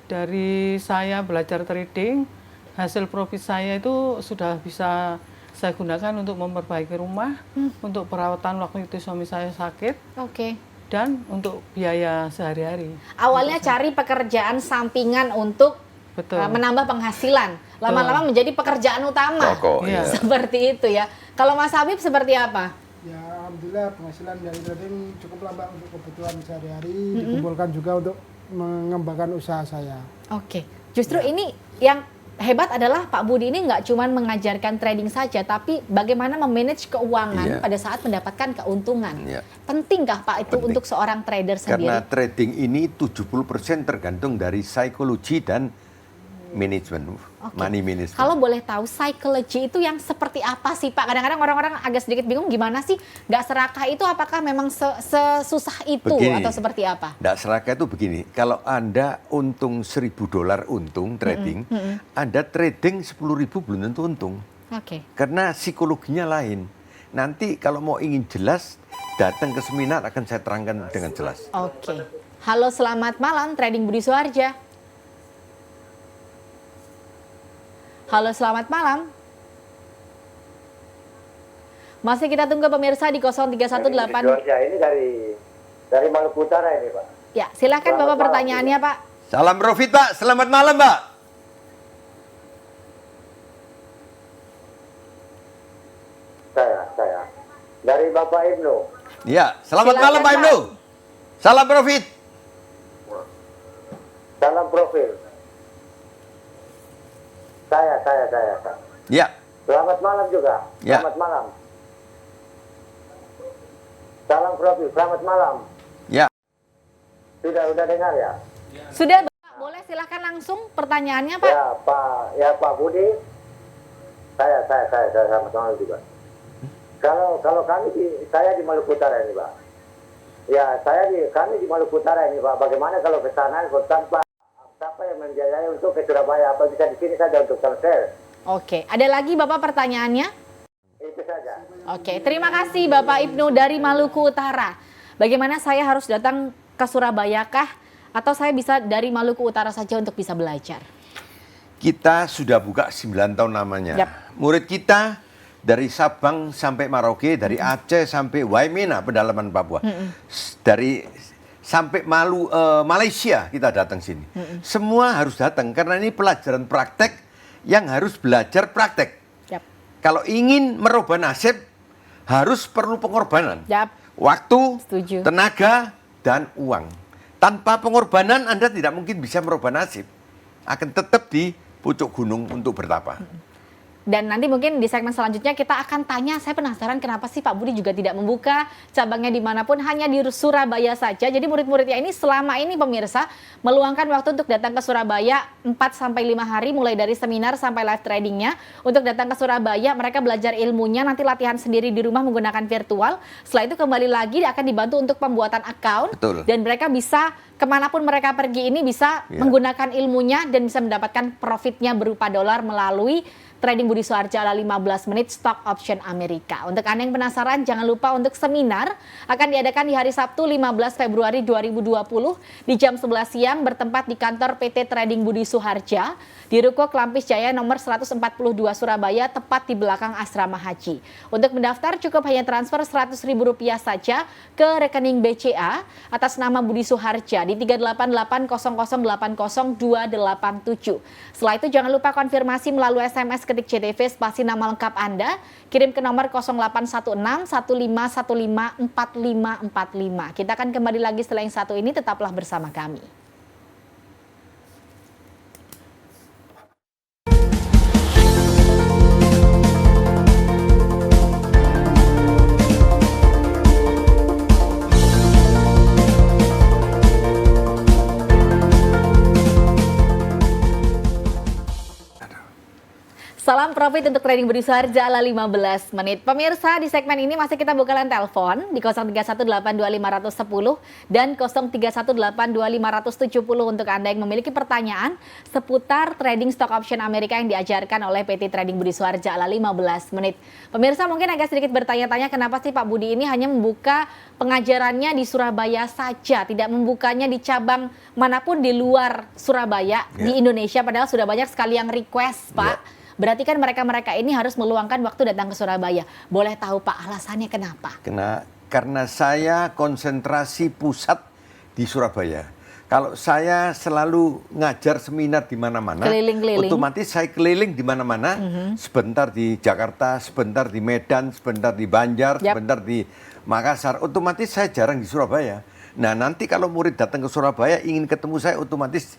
Dari saya belajar trading hasil profit saya itu sudah bisa saya gunakan untuk memperbaiki rumah, untuk perawatan waktu itu suami saya sakit, Oke. dan untuk biaya sehari-hari. Awalnya cari pekerjaan sampingan untuk Betul. menambah penghasilan. Lama-lama menjadi pekerjaan utama. Pokok, Iya. ya. Seperti itu ya. Kalau Mas Habib seperti apa? Ya alhamdulillah penghasilan dari trading cukup lah Mbak untuk kebutuhan sehari-hari, dikumpulkan juga untuk mengembangkan usaha saya. Oke. Justru ini yang hebat adalah Pak Budi ini nggak cuma mengajarkan trading saja, tapi bagaimana memanage keuangan Iya. pada saat mendapatkan keuntungan. Iya. Pentingkah Pak itu Penting. untuk seorang trader Karena sendiri? trading ini 70% tergantung dari psikologi dan manajemen, Oke. money management. Kalau boleh tahu, psychology itu yang seperti apa sih Pak? Kadang-kadang orang-orang agak sedikit bingung gimana sih nggak serakah itu, apakah memang sesusah itu Begini. atau seperti apa? Nggak serakah itu begini, kalau Anda untung $1.000 untung trading, Anda trading 10.000 belum tentu untung. Oke. Karena psikologinya lain. Nanti kalau mau ingin jelas, datang ke seminar akan saya terangkan dengan jelas. Oke. Halo, selamat malam Trading Budi Suharja. Halo, selamat malam. Masih kita tunggu pemirsa di 0318. Georgia ini dari Maluku Utara ini, Pak. Ya, silakan Selamat Bapak malam, pertanyaannya, Pak. Salam profit Pak, selamat malam Pak. Saya. Dari Bapak Ibnu. Ya, selamat Silakan, malam Pak Pak. Ibnu. Salam profit. Salam profil. Saya. Ya, Selamat malam juga. Ya. Selamat malam. Salam profil. Selamat malam. ya. Udah dengar ya? Sudah, Bapak, boleh silakan langsung pertanyaannya, Pak. Ya Pak Budi. Saya selamat malam juga. Kalau saya di Maluku Utara ini, Pak. Ya, kami di Maluku Utara ini, Pak. Bagaimana kalau ke sana tanpa siapa yang membiayai untuk ke Surabaya? Apa bisa di sini saja untuk transfer? Oke, ada lagi Bapak pertanyaannya? Itu saja. Oke, terima kasih Bapak Ibnu dari Maluku Utara. Bagaimana saya harus datang ke Surabaya kah? Atau saya bisa dari Maluku Utara saja untuk bisa belajar? Kita sudah buka 9 tahun namanya. Yap. Murid kita dari Sabang sampai Merauke, dari Aceh sampai Waimena, pedalaman Papua. Dari sampai Malaysia kita datang sini. Semua harus datang karena ini pelajaran praktek yang harus belajar praktek. Yap. Kalau ingin merubah nasib harus perlu pengorbanan. Yap. Waktu, Setuju. tenaga, dan uang. Tanpa pengorbanan Anda tidak mungkin bisa merubah nasib. Akan tetap di pucuk gunung untuk bertapa. Dan nanti mungkin di segmen selanjutnya kita akan tanya, saya penasaran kenapa sih Pak Budi juga tidak membuka cabangnya dimanapun, hanya di Surabaya saja. Jadi murid-muridnya ini selama ini pemirsa meluangkan waktu untuk datang ke Surabaya 4-5 hari mulai dari seminar sampai live tradingnya. Untuk datang ke Surabaya mereka belajar ilmunya, nanti latihan sendiri di rumah menggunakan virtual. Setelah itu kembali lagi akan dibantu untuk pembuatan account. Betul. Dan mereka bisa kemanapun mereka pergi ini bisa menggunakan ilmunya dan bisa mendapatkan profitnya berupa dolar melalui Trading Budi Suharja ala 15 menit stock option Amerika. Untuk Anda yang penasaran, jangan lupa untuk seminar akan diadakan di hari Sabtu 15 Februari 2020 di jam 11 siang bertempat di kantor PT Trading Budi Suharja di Ruko Klampis Jaya nomor 142 Surabaya, tepat di belakang asrama haji. Untuk mendaftar cukup hanya transfer Rp100.000 saja ke rekening BCA atas nama Budi Suharja di 3880080287. Setelah itu jangan lupa konfirmasi melalui SMS ketik CTV spasi nama lengkap Anda, kirim ke nomor 081615154545. Kita akan kembali lagi setelah yang satu ini, tetaplah bersama kami. Salam profit untuk trading Budi Suharja ala 15 menit. Pemirsa, di segmen ini masih kita buka line telepon di 03182510 dan 03182570 untuk Anda yang memiliki pertanyaan seputar trading stock option Amerika yang diajarkan oleh PT Trading Budi Suharja ala 15 menit. Pemirsa mungkin agak sedikit bertanya-tanya kenapa sih Pak Budi ini hanya membuka pengajarannya di Surabaya saja, tidak membukanya di cabang manapun di luar Surabaya, di Indonesia, padahal sudah banyak sekali yang request, Pak. Berarti kan mereka-mereka ini harus meluangkan waktu datang ke Surabaya. Boleh tahu Pak alasannya kenapa? Karena saya konsentrasi pusat di Surabaya. Kalau saya selalu ngajar seminar di mana-mana, otomatis saya keliling di mana-mana. Sebentar di Jakarta, sebentar di Medan, sebentar di Banjar, sebentar di Makassar. Otomatis saya jarang di Surabaya. Nah nanti kalau murid datang ke Surabaya ingin ketemu saya, otomatis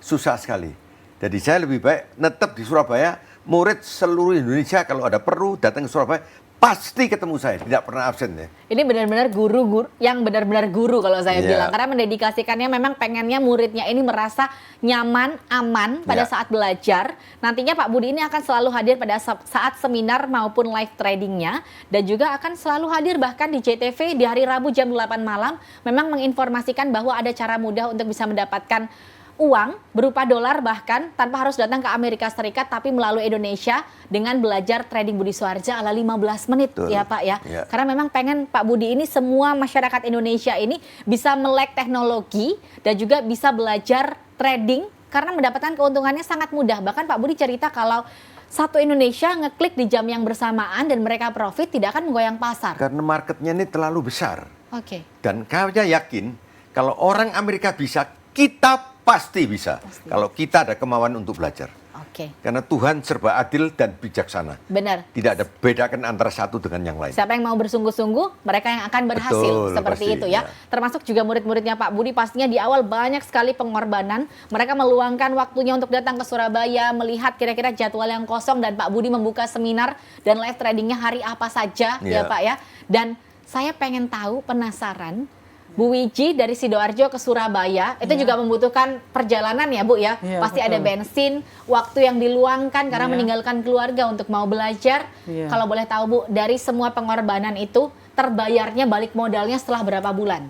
susah sekali. Jadi saya lebih baik netep di Surabaya. Murid seluruh Indonesia kalau ada perlu datang ke Surabaya pasti ketemu saya, tidak pernah absen ya. Ini benar-benar guru yang benar-benar guru kalau saya bilang, karena mendedikasikannya memang pengennya muridnya ini merasa nyaman, aman pada saat belajar. Nantinya Pak Budi ini akan selalu hadir pada saat seminar maupun live tradingnya, dan juga akan selalu hadir bahkan di JTV di hari Rabu jam 8 malam, memang menginformasikan bahwa ada cara mudah untuk bisa mendapatkan uang berupa dolar bahkan tanpa harus datang ke Amerika Serikat tapi melalui Indonesia dengan belajar trading Budi Suharja ala 15 menit. Ya Pak ya. Karena memang pengen Pak Budi ini semua masyarakat Indonesia ini bisa melek teknologi dan juga bisa belajar trading karena mendapatkan keuntungannya sangat mudah. Bahkan Pak Budi cerita kalau satu Indonesia ngeklik di jam yang bersamaan dan mereka profit tidak akan menggoyang pasar. Karena marketnya ini terlalu besar. Oke. Dan kayaknya yakin kalau orang Amerika bisa, kita pasti bisa. Kalau kita ada kemauan untuk belajar. Oke. Karena Tuhan serba adil dan bijaksana. Benar. Tidak ada bedakan antara satu dengan yang lain. Siapa yang mau bersungguh-sungguh, mereka yang akan berhasil. Betul, seperti pasti, itu ya. Termasuk juga murid-muridnya Pak Budi pastinya di awal banyak sekali pengorbanan. Mereka meluangkan waktunya untuk datang ke Surabaya, melihat kira-kira jadwal yang kosong dan Pak Budi membuka seminar dan live tradingnya hari apa saja ya Pak ya. Dan saya pengen tahu, penasaran, Bu Wiji dari Sidoarjo ke Surabaya itu juga membutuhkan perjalanan ya Bu ya. Pasti betul. Ada bensin, waktu yang diluangkan karena meninggalkan keluarga untuk mau belajar. Kalau boleh tahu Bu, dari semua pengorbanan itu terbayarnya balik modalnya setelah berapa bulan?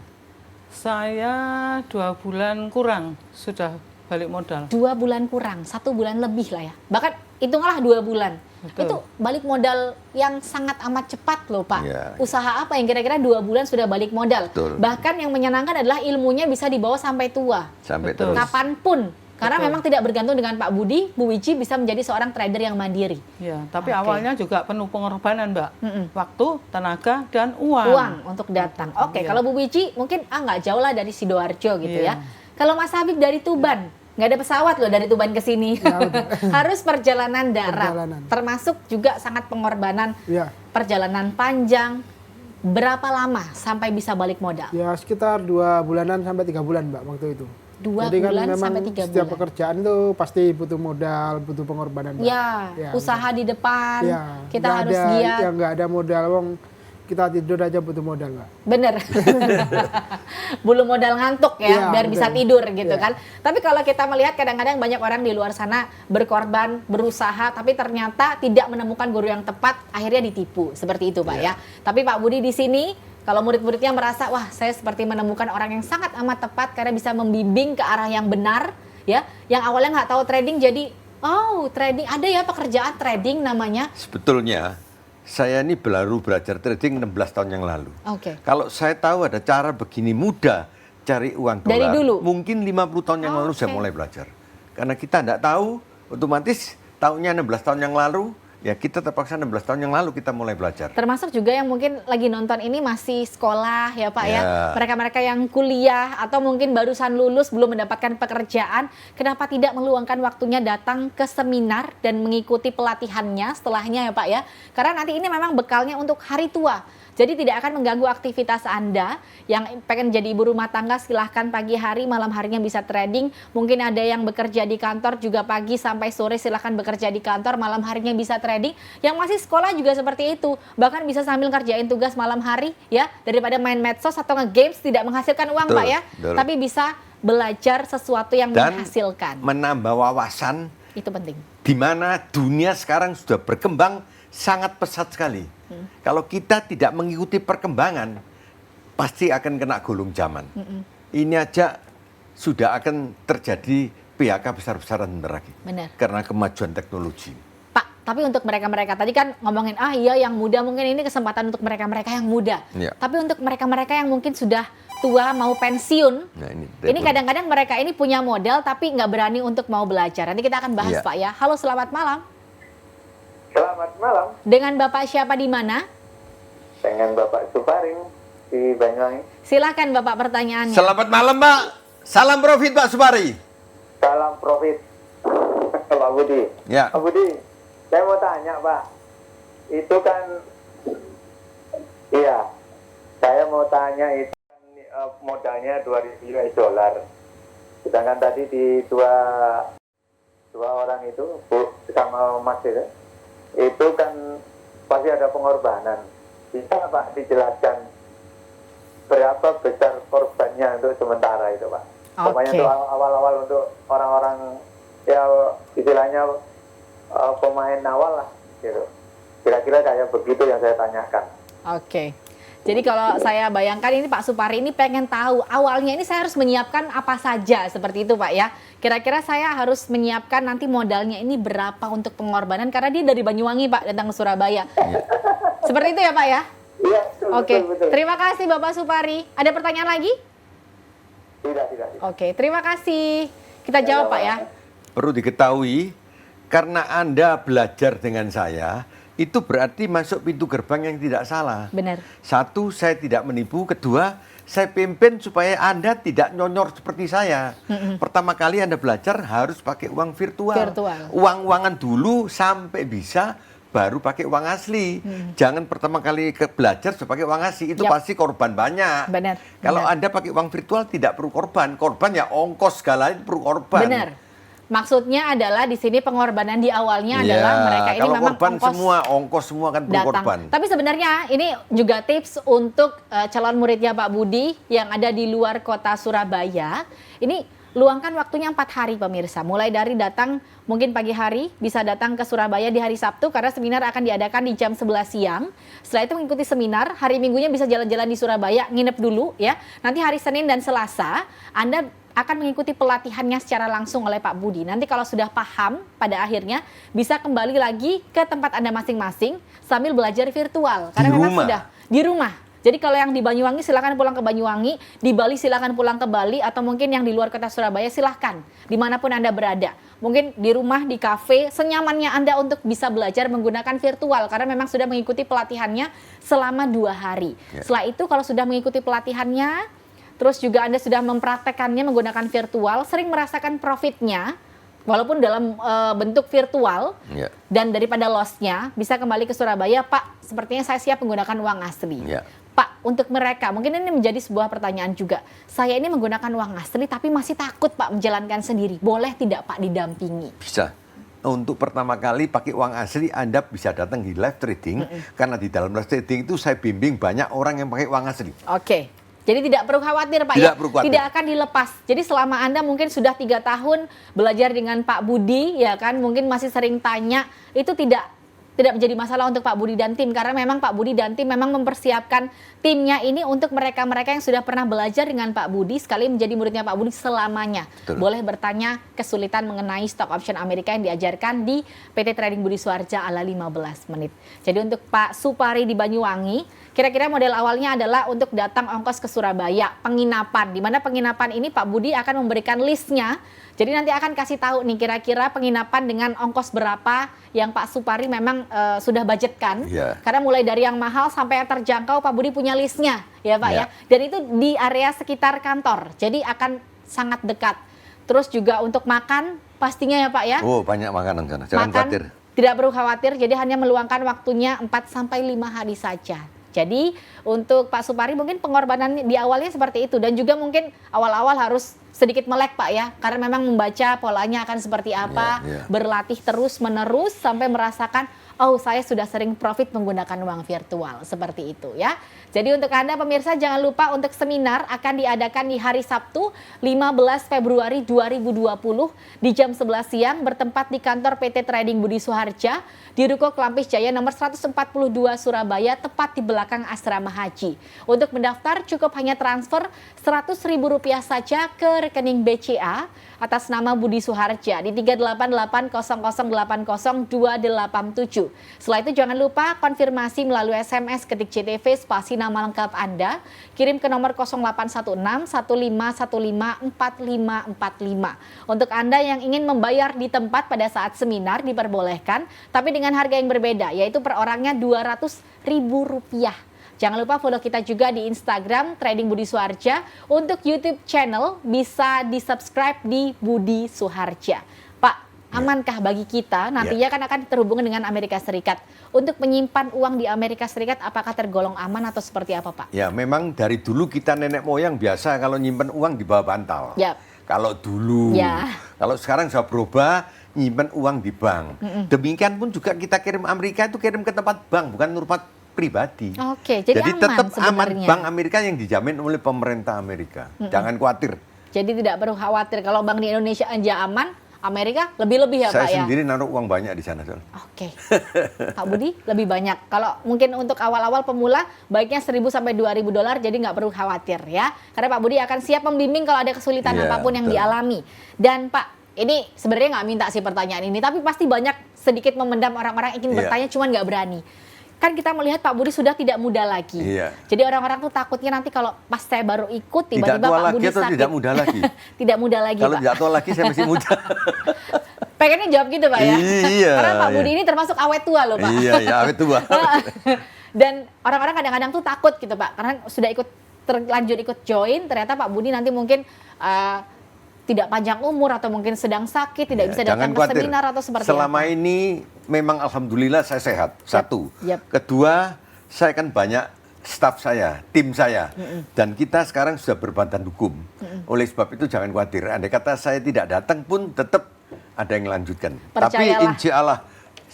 Saya 2 bulan kurang sudah balik modal. 2 bulan kurang, 1 bulan lebih lah ya. Bahkan hitunglah 2 bulan. Betul. Itu balik modal yang sangat amat cepat loh Pak. Usaha apa yang kira-kira 2 bulan sudah balik modal? Betul. Bahkan yang menyenangkan adalah ilmunya bisa dibawa sampai tua. Sampai terus. Kapanpun. Karena memang tidak bergantung dengan Pak Budi, Bu Wiji bisa menjadi seorang trader yang mandiri. Ya, tapi awalnya juga penuh pengorbanan Mbak. Waktu, tenaga, dan uang. Uang untuk datang. Kalau Bu Wiji mungkin nggak jauh lah dari Sidoarjo gitu ya. Kalau Mas Habib dari Tuban, nggak ada pesawat loh dari Tuban ke sini. Harus perjalanan darat. Termasuk juga sangat pengorbanan. Perjalanan panjang. Berapa lama sampai bisa balik modal? Ya sekitar 2 bulanan sampai 3 bulan Mbak waktu itu. 2 Jadi bulan kan sampai 3 bulan. Setiap pekerjaan itu pasti butuh modal, butuh pengorbanan. Ya, usaha di depan. Kita nggak harus ada, giat. Ya nggak ada modal, wong kita tidur aja butuh modal Mbak. Bener. Belum modal ngantuk ya, biar bisa tidur gitu kan. Tapi kalau kita melihat kadang-kadang banyak orang di luar sana berkorban, berusaha, tapi ternyata tidak menemukan guru yang tepat, akhirnya ditipu. Seperti itu Pak ya. Tapi Pak Budi di sini, kalau murid-muridnya merasa, wah saya seperti menemukan orang yang sangat amat tepat karena bisa membimbing ke arah yang benar ya. Yang awalnya nggak tahu trading jadi, oh trading, ada ya pekerjaan trading namanya. Sebetulnya saya ini baru belajar trading 16 tahun yang lalu. Kalau saya tahu ada cara begini mudah cari uang dolar, dari dulu? Mungkin 50 tahun yang lalu saya mulai belajar. Karena kita tidak tahu, otomatis tahunnya 16 tahun yang lalu, ya kita terpaksa 16 tahun yang lalu kita mulai belajar. Termasuk juga yang mungkin lagi nonton ini masih sekolah ya Pak ya. Mereka-mereka yang kuliah atau mungkin barusan lulus belum mendapatkan pekerjaan. Kenapa tidak meluangkan waktunya datang ke seminar dan mengikuti pelatihannya setelahnya ya Pak ya. Karena nanti ini memang bekalnya untuk hari tua. Jadi tidak akan mengganggu aktivitas Anda. Yang pengen jadi ibu rumah tangga silahkan pagi hari, malam harinya bisa trading. Mungkin ada yang bekerja di kantor juga pagi sampai sore silahkan bekerja di kantor, malam harinya bisa trading. Yang masih sekolah juga seperti itu. Bahkan bisa sambil ngerjain tugas malam hari ya. Daripada main medsos atau nge-games tidak menghasilkan uang Pak ya. Tapi bisa belajar sesuatu yang dan menghasilkan. menambah wawasan Itu penting. Di mana dunia sekarang sudah berkembang sangat pesat sekali. Kalau kita tidak mengikuti perkembangan, pasti akan kena gulung zaman. Ini aja sudah akan terjadi PHK besar-besaran bentar lagi. Benar. Karena kemajuan teknologi. Pak, tapi untuk mereka-mereka tadi kan ngomongin iya yang muda, mungkin ini kesempatan untuk mereka-mereka yang muda. Ya. Tapi untuk mereka-mereka yang mungkin sudah tua mau pensiun, Nah, ini kadang-kadang mereka ini punya modal tapi nggak berani untuk mau belajar. Nanti kita akan bahas Ya. Pak ya. Halo, selamat malam. Selamat malam Dengan Bapak siapa di mana? dengan Bapak Suparing di Banyuwangi. Silahkan Bapak pertanyaannya. Selamat malam Pak. Salam profit Pak Supari. Salam profit. Pak Budi. Ya. Pak Budi, saya mau tanya Pak. Itu kan, iya, saya mau tanya itu kan, modalnya 2.000 US dollar. Sedangkan tadi di dua orang itu, Bu sama Mas itu kan pasti ada pengorbanan. Bisa nggak Pak dijelaskan berapa besar korbannya untuk sementara itu Pak? Pokoknya Oke. untuk awal-awal untuk orang-orang ya istilahnya pemain awal lah gitu. Kira-kira kayak begitu yang saya tanyakan. Oke. Jadi kalau saya bayangkan ini Pak Supari ini pengen tahu awalnya ini saya harus menyiapkan apa saja seperti itu Pak ya. Kira-kira saya harus menyiapkan nanti modalnya ini berapa untuk pengorbanan karena dia dari Banyuwangi Pak datang ke Surabaya. Seperti itu ya Pak ya? Iya, betul, Oke. betul. Terima kasih Bapak Supari. Ada pertanyaan lagi? Tidak. Oke, terima kasih. Kita jawab Pak ya. Perlu diketahui, karena Anda belajar dengan saya, itu berarti masuk pintu gerbang yang tidak salah. Benar. Satu, saya tidak menipu. Kedua, saya pimpin supaya Anda tidak nyonyor seperti saya. Pertama kali Anda belajar harus pakai uang virtual. Virtual. Uang-uangan dulu sampai bisa, baru pakai uang asli. Jangan pertama kali belajar sudah pakai uang asli. Itu Yap. pasti korban banyak. Benar. Kalau Benar. Anda pakai uang virtual tidak perlu korban. Korban ya ongkos segala itu perlu korban. Benar. Maksudnya adalah di sini pengorbanan di awalnya Iya, adalah mereka ini kalau memang korban ongkos semua, ongkos semua kan perlu datang. korban. Tapi sebenarnya ini juga tips untuk calon muridnya Pak Budi yang ada di luar kota Surabaya. Ini luangkan waktunya 4 hari pemirsa. Mulai dari datang mungkin pagi hari, bisa datang ke Surabaya di hari Sabtu karena seminar akan diadakan di jam 11 siang. Setelah itu mengikuti seminar, hari Minggunya bisa jalan-jalan di Surabaya, nginep dulu ya. Nanti hari Senin dan Selasa Anda akan mengikuti pelatihannya secara langsung oleh Pak Budi. Nanti kalau sudah paham pada akhirnya bisa kembali lagi ke tempat Anda masing-masing sambil belajar virtual. Karena Di memang rumah. sudah di rumah. Jadi kalau yang di Banyuwangi silakan pulang ke Banyuwangi, di Bali silakan pulang ke Bali, atau mungkin yang di luar kota Surabaya silahkan dimanapun Anda berada. Mungkin di rumah, di kafe, senyamannya Anda untuk bisa belajar menggunakan virtual karena memang sudah mengikuti pelatihannya selama 2 hari. Ya. Setelah itu kalau sudah mengikuti pelatihannya, terus juga Anda sudah mempraktekannya menggunakan virtual, sering merasakan profitnya, walaupun dalam bentuk virtual, Ya. dan daripada loss-nya, bisa kembali ke Surabaya, Pak, sepertinya saya siap menggunakan uang asli. Ya. Pak, untuk mereka, mungkin ini menjadi sebuah pertanyaan juga. Saya ini menggunakan uang asli, tapi masih takut, Pak, menjalankan sendiri. Boleh tidak, Pak, didampingi? Bisa. Untuk pertama kali pakai uang asli, Anda bisa datang di live trading, karena di dalam live trading itu saya bimbing banyak orang yang pakai uang asli. Oke. Jadi tidak perlu khawatir Pak Tidak ya, perlu khawatir. tidak akan dilepas. Jadi selama Anda mungkin sudah 3 tahun belajar dengan Pak Budi, ya kan, mungkin masih sering tanya, itu tidak menjadi masalah untuk Pak Budi dan tim. Karena memang Pak Budi dan tim memang mempersiapkan timnya ini untuk mereka-mereka yang sudah pernah belajar dengan Pak Budi, sekali menjadi muridnya Pak Budi selamanya. Betul. Boleh bertanya kesulitan mengenai stock option Amerika yang diajarkan di PT Trading Budi Suharja ala 15 menit. Jadi untuk Pak Supari di Banyuwangi, kira-kira model awalnya adalah untuk datang ongkos ke Surabaya, penginapan. Di mana penginapan ini Pak Budi akan memberikan listnya. Jadi nanti akan kasih tahu nih kira-kira penginapan dengan ongkos berapa yang Pak Supari memang sudah budgetkan. Iya. Karena mulai dari yang mahal sampai yang terjangkau Pak Budi punya listnya, ya Pak Iya. ya. Dan itu di area sekitar kantor. Jadi akan sangat dekat. Terus juga untuk makan pastinya ya Pak ya. Oh, banyak makanan sana. Jangan Makan khawatir. tidak perlu khawatir, jadi hanya meluangkan waktunya 4-5 hari saja. Jadi untuk Pak Supari mungkin pengorbanan di awalnya seperti itu, dan juga mungkin awal-awal harus sedikit melek Pak ya, karena memang membaca polanya akan seperti apa, berlatih terus menerus sampai merasakan, oh saya sudah sering profit menggunakan uang virtual, seperti itu ya. Jadi untuk Anda pemirsa jangan lupa untuk seminar akan diadakan di hari Sabtu 15 Februari 2020 di jam 11 siang bertempat di kantor PT Trading Budi Suharja di Ruko Kelampis Jaya nomor 142 Surabaya tepat di belakang Asrama Haji. Untuk mendaftar cukup hanya transfer Rp100.000 saja ke rekening BCA atas nama Budi Suharja di 3880080287. Setelah itu jangan lupa konfirmasi melalui SMS ketik JTV spasi nama lengkap Anda, kirim ke nomor 081615154545. Untuk Anda yang ingin membayar di tempat pada saat seminar diperbolehkan, tapi dengan harga yang berbeda, yaitu per orangnya Rp200.000. Jangan lupa follow kita juga di Instagram Trading Budi Suharja. Untuk YouTube channel bisa di-subscribe di Budi Suharja. Pak, amankah bagi kita nantinya kan akan terhubung dengan Amerika Serikat. Untuk menyimpan uang di Amerika Serikat apakah tergolong aman atau seperti apa Pak? Ya memang dari dulu kita nenek moyang biasa kalau nyimpan uang di bawah bantal. Kalau dulu, kalau sekarang sudah berubah nyimpan uang di bank. Demikian pun juga kita kirim Amerika itu kirim ke tempat bank bukan tempat pribadi. Jadi aman tetap sebenarnya. aman bank Amerika yang dijamin oleh pemerintah Amerika. Jangan khawatir. Jadi tidak perlu khawatir kalau bank di Indonesia aja aman, Amerika lebih-lebih ya Pak ya? Saya sendiri naruh uang banyak di sana. Pak Budi lebih banyak. Kalau mungkin untuk awal-awal pemula baiknya $1.000 sampai $2.000 jadi nggak perlu khawatir ya. Karena Pak Budi akan siap membimbing kalau ada kesulitan apapun yang dialami. Dan Pak, ini sebenarnya nggak minta sih pertanyaan ini, tapi pasti banyak sedikit memendam orang-orang ingin bertanya cuman nggak berani. Kan kita melihat Pak Budi sudah tidak muda lagi. Jadi orang-orang tuh takutnya nanti kalau pas saya baru ikut tiba-tiba Pak Budi sakit. Tidak muda lagi? Tidak muda lagi kalau Pak. tidak tua lagi saya masih muda. Pengennya jawab gitu Pak ya? Karena Pak Budi ini termasuk awet tua loh Pak. Awet tua. Dan orang-orang kadang-kadang tuh takut gitu Pak. Karena sudah terlanjur ikut join, ternyata Pak Budi nanti mungkin tidak panjang umur atau mungkin sedang sakit, tidak bisa datang ke seminar atau seperti Selama ini memang alhamdulillah saya sehat. Satu. Kedua, saya kan banyak staf saya, tim saya. Dan kita sekarang sudah berbadan hukum. Oleh sebab itu jangan khawatir. Andai kata saya tidak datang pun tetap ada yang melanjutkan. Tapi insya Allah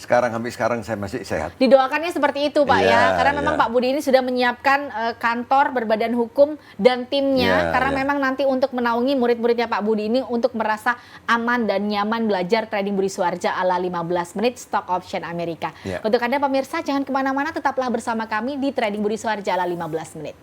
sampai sekarang saya masih sehat. Didoakannya seperti itu Pak ya, karena memang Pak Budi ini sudah menyiapkan kantor berbadan hukum dan timnya, karena memang nanti untuk menaungi murid-muridnya Pak Budi ini untuk merasa aman dan nyaman belajar Trading Budi Suharja ala 15 menit stock option Amerika. Untuk Anda pemirsa jangan kemana-mana, tetaplah bersama kami di Trading Budi Suharja ala 15 menit.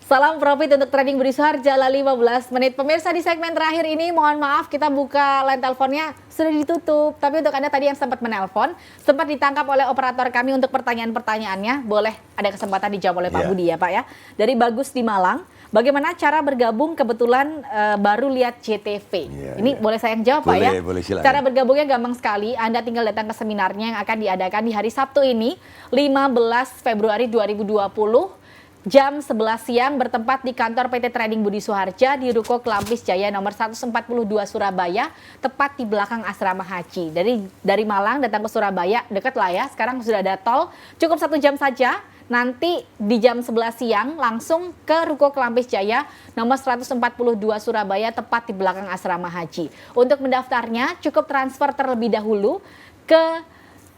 Salam profit untuk Trading Budi Suharja ala 15 menit. Pemirsa di segmen terakhir ini mohon maaf kita buka line teleponnya sudah ditutup. Tapi untuk Anda tadi yang sempat menelpon, sempat ditangkap oleh operator kami untuk pertanyaan-pertanyaannya, boleh ada kesempatan dijawab oleh Pak Budi ya Pak ya. Dari Bagus di Malang, bagaimana cara bergabung kebetulan baru lihat JTV. Ini boleh saya yang jawab Pak ya? Boleh, silakan. Cara bergabungnya gampang sekali, Anda tinggal datang ke seminarnya yang akan diadakan di hari Sabtu ini, 15 Februari 2020. Jam 11 siang bertempat di kantor PT Trading Budi Suharja di Ruko Kelampis Jaya nomor 142 Surabaya, tepat di belakang Asrama Haji. Dari Malang datang ke Surabaya, dekat lah ya, sekarang sudah ada tol, cukup 1 jam saja. Nanti di jam 11 siang langsung ke Ruko Kelampis Jaya nomor 142 Surabaya, tepat di belakang Asrama Haji. Untuk mendaftarnya cukup transfer terlebih dahulu ke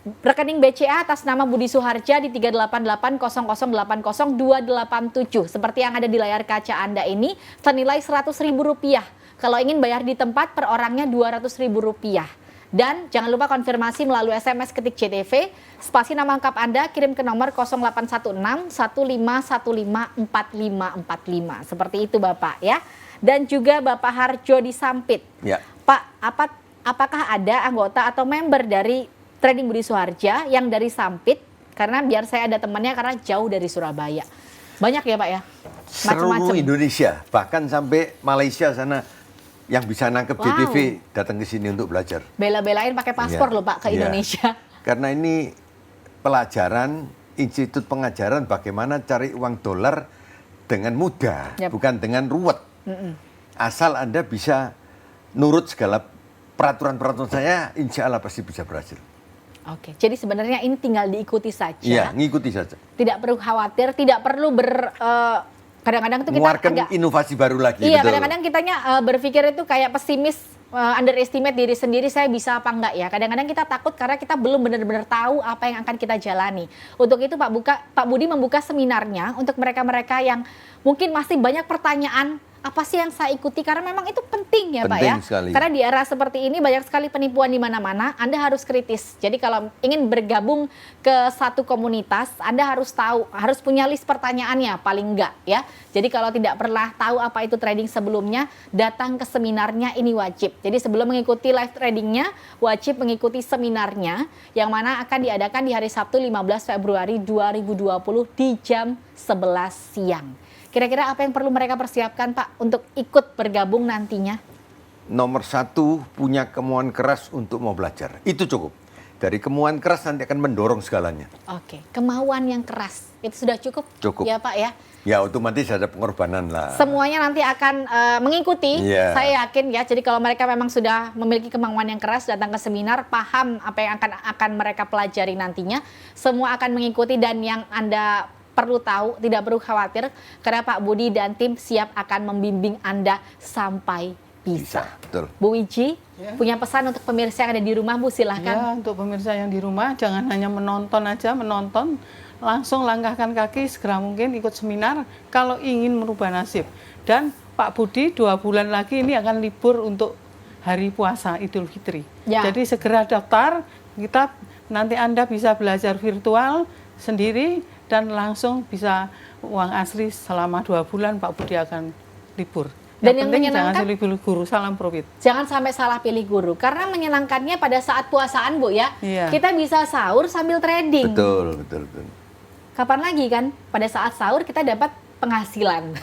rekening BCA atas nama Budi Suharja di 3880080287 seperti yang ada di layar kaca Anda ini, senilai Rp100.000. Kalau ingin bayar di tempat per orangnya Rp200.000. Dan jangan lupa konfirmasi melalui SMS ketik JTV, spasi nama lengkap Anda kirim ke nomor 081615154545. Seperti itu Bapak ya. Dan juga Bapak Harjo di Sampit. Pak, apakah ada anggota atau member dari Trading Budi Suharja yang dari Sampit, karena biar saya ada temannya karena jauh dari Surabaya. Banyak ya Pak ya? Seluruh Indonesia, bahkan sampai Malaysia sana yang bisa nangkep JTV datang ke sini untuk belajar. Bela-belain pakai paspor loh Pak ke Indonesia. Karena ini pelajaran institut pengajaran bagaimana cari uang dolar dengan mudah, Yap. bukan dengan ruwet. Asal Anda bisa nurut segala peraturan-peraturan saya, insya Allah pasti bisa berhasil. Oke, jadi sebenarnya ini tinggal diikuti saja. Iya, ngikuti saja. Tidak perlu khawatir, tidak perlu kadang-kadang tuh kita Mengeluarkan agak inovasi baru lagi. iya, betul. kadang-kadang kitanya berpikir itu kayak pesimis, underestimate diri sendiri, saya bisa apa enggak ya. Kadang-kadang kita takut karena kita belum benar-benar tahu apa yang akan kita jalani. Untuk itu Pak Budi membuka seminarnya untuk mereka-mereka yang mungkin masih banyak pertanyaan, apa sih yang saya ikuti, karena memang itu penting ya Pak ya. Penting sekali. Karena di era seperti ini banyak sekali penipuan di mana-mana, Anda harus kritis. Jadi kalau ingin bergabung ke satu komunitas, Anda harus tahu, harus punya list pertanyaannya paling enggak ya. Jadi kalau tidak pernah tahu apa itu trading sebelumnya, datang ke seminarnya ini wajib. Jadi sebelum mengikuti live tradingnya, wajib mengikuti seminarnya yang mana akan diadakan di hari Sabtu 15 Februari 2020 di jam 11 siang. Kira-kira apa yang perlu mereka persiapkan Pak untuk ikut bergabung nantinya? Nomor 1, punya kemauan keras untuk mau belajar. Itu cukup. Dari kemauan keras nanti akan mendorong segalanya. Oke, kemauan yang keras itu sudah cukup? Cukup. Ya Pak ya. Ya otomatis ada pengorbanan lah. Semuanya nanti akan mengikuti, Iya. saya yakin ya. Jadi kalau mereka memang sudah memiliki kemauan yang keras, datang ke seminar, paham apa yang akan mereka pelajari nantinya, semua akan mengikuti. Dan yang Anda perlu tahu, tidak perlu khawatir, karena Pak Budi dan tim siap akan membimbing Anda sampai bisa. Betul. Bu Wiji, Ya. punya pesan untuk pemirsa yang ada di rumah, Bu, silahkan. Ya, untuk pemirsa yang di rumah jangan hanya menonton aja, langsung langkahkan kaki segera mungkin ikut seminar kalau ingin merubah nasib. Dan Pak Budi 2 bulan lagi ini akan libur untuk hari puasa Idul Fitri. Ya. Jadi segera daftar, nanti Anda bisa belajar virtual sendiri dan langsung bisa uang asli selama 2 bulan Pak Budi akan libur. Dan yang penting menyenangkan, jangan pilih guru, salam profit. jangan sampai salah pilih guru, karena menyenangkannya pada saat puasaan Bu ya, Iya. kita bisa sahur sambil trading. Betul. Kapan lagi kan pada saat sahur kita dapat penghasilan.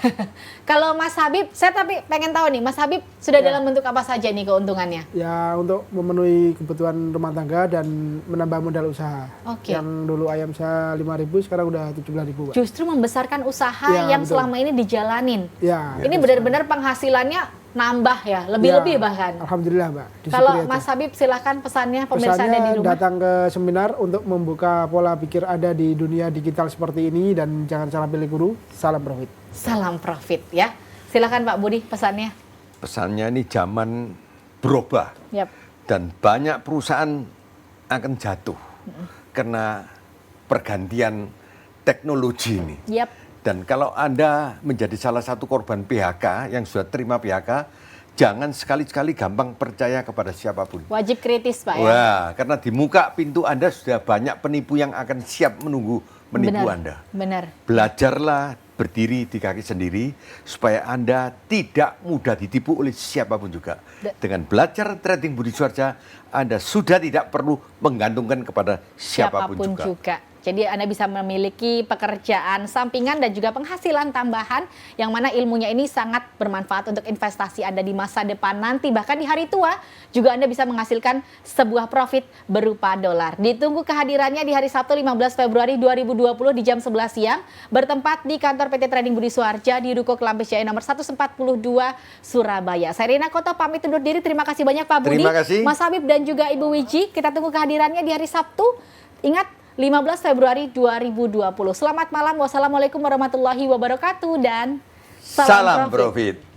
Kalau Mas Habib, saya tapi pengen tahu nih, Mas Habib sudah dalam bentuk apa saja nih keuntungannya? Ya untuk memenuhi kebutuhan rumah tangga dan menambah modal usaha. Oke. Yang dulu ayam saya 5.000 sekarang udah 17.000 Pak. Justru membesarkan usaha Ya, yang betul. selama ini dijalanin. Ya. Ini benar-benar penghasilannya nambah ya, lebih-lebih Ya, bahkan. Alhamdulillah Mbak. Kalau Disyukuri aja. Mas Habib silahkan pesannya pemirsa Pesannya ada di rumah. datang ke seminar untuk membuka pola pikir Anda di dunia digital seperti ini dan jangan salah pilih guru. Salam profit. Salam profit ya. Silahkan Pak Budi pesannya. Pesannya ini zaman berubah. Yap. Dan banyak perusahaan akan jatuh karena pergantian teknologi ini. Yap. Dan kalau Anda menjadi salah satu korban PHK yang sudah terima PHK, jangan sekali-sekali gampang percaya kepada siapapun. Wajib kritis Pak ya. Wah, karena di muka pintu Anda sudah banyak penipu yang akan siap menunggu menipu Benar, Anda. benar. Belajarlah berdiri di kaki sendiri supaya Anda tidak mudah ditipu oleh siapapun juga. Dengan belajar trading Budi Suharja, Anda sudah tidak perlu menggantungkan kepada siapapun juga. Jadi Anda bisa memiliki pekerjaan sampingan dan juga penghasilan tambahan yang mana ilmunya ini sangat bermanfaat untuk investasi Anda di masa depan nanti. Bahkan di hari tua juga Anda bisa menghasilkan sebuah profit berupa dolar. Ditunggu kehadirannya di hari Sabtu 15 Februari 2020 di jam 11 siang bertempat di kantor PT Trading Budi Suharja di Ruko Kelampis Jaya nomor 142 Surabaya. Saya Rina Koto pamit undur diri. Terima kasih banyak Pak Budi, Terima kasih. Mas Habib dan juga Ibu Wiji. Kita tunggu kehadirannya di hari Sabtu. Ingat 15 Februari 2020. Selamat malam. Wassalamualaikum warahmatullahi wabarakatuh dan Salam profit.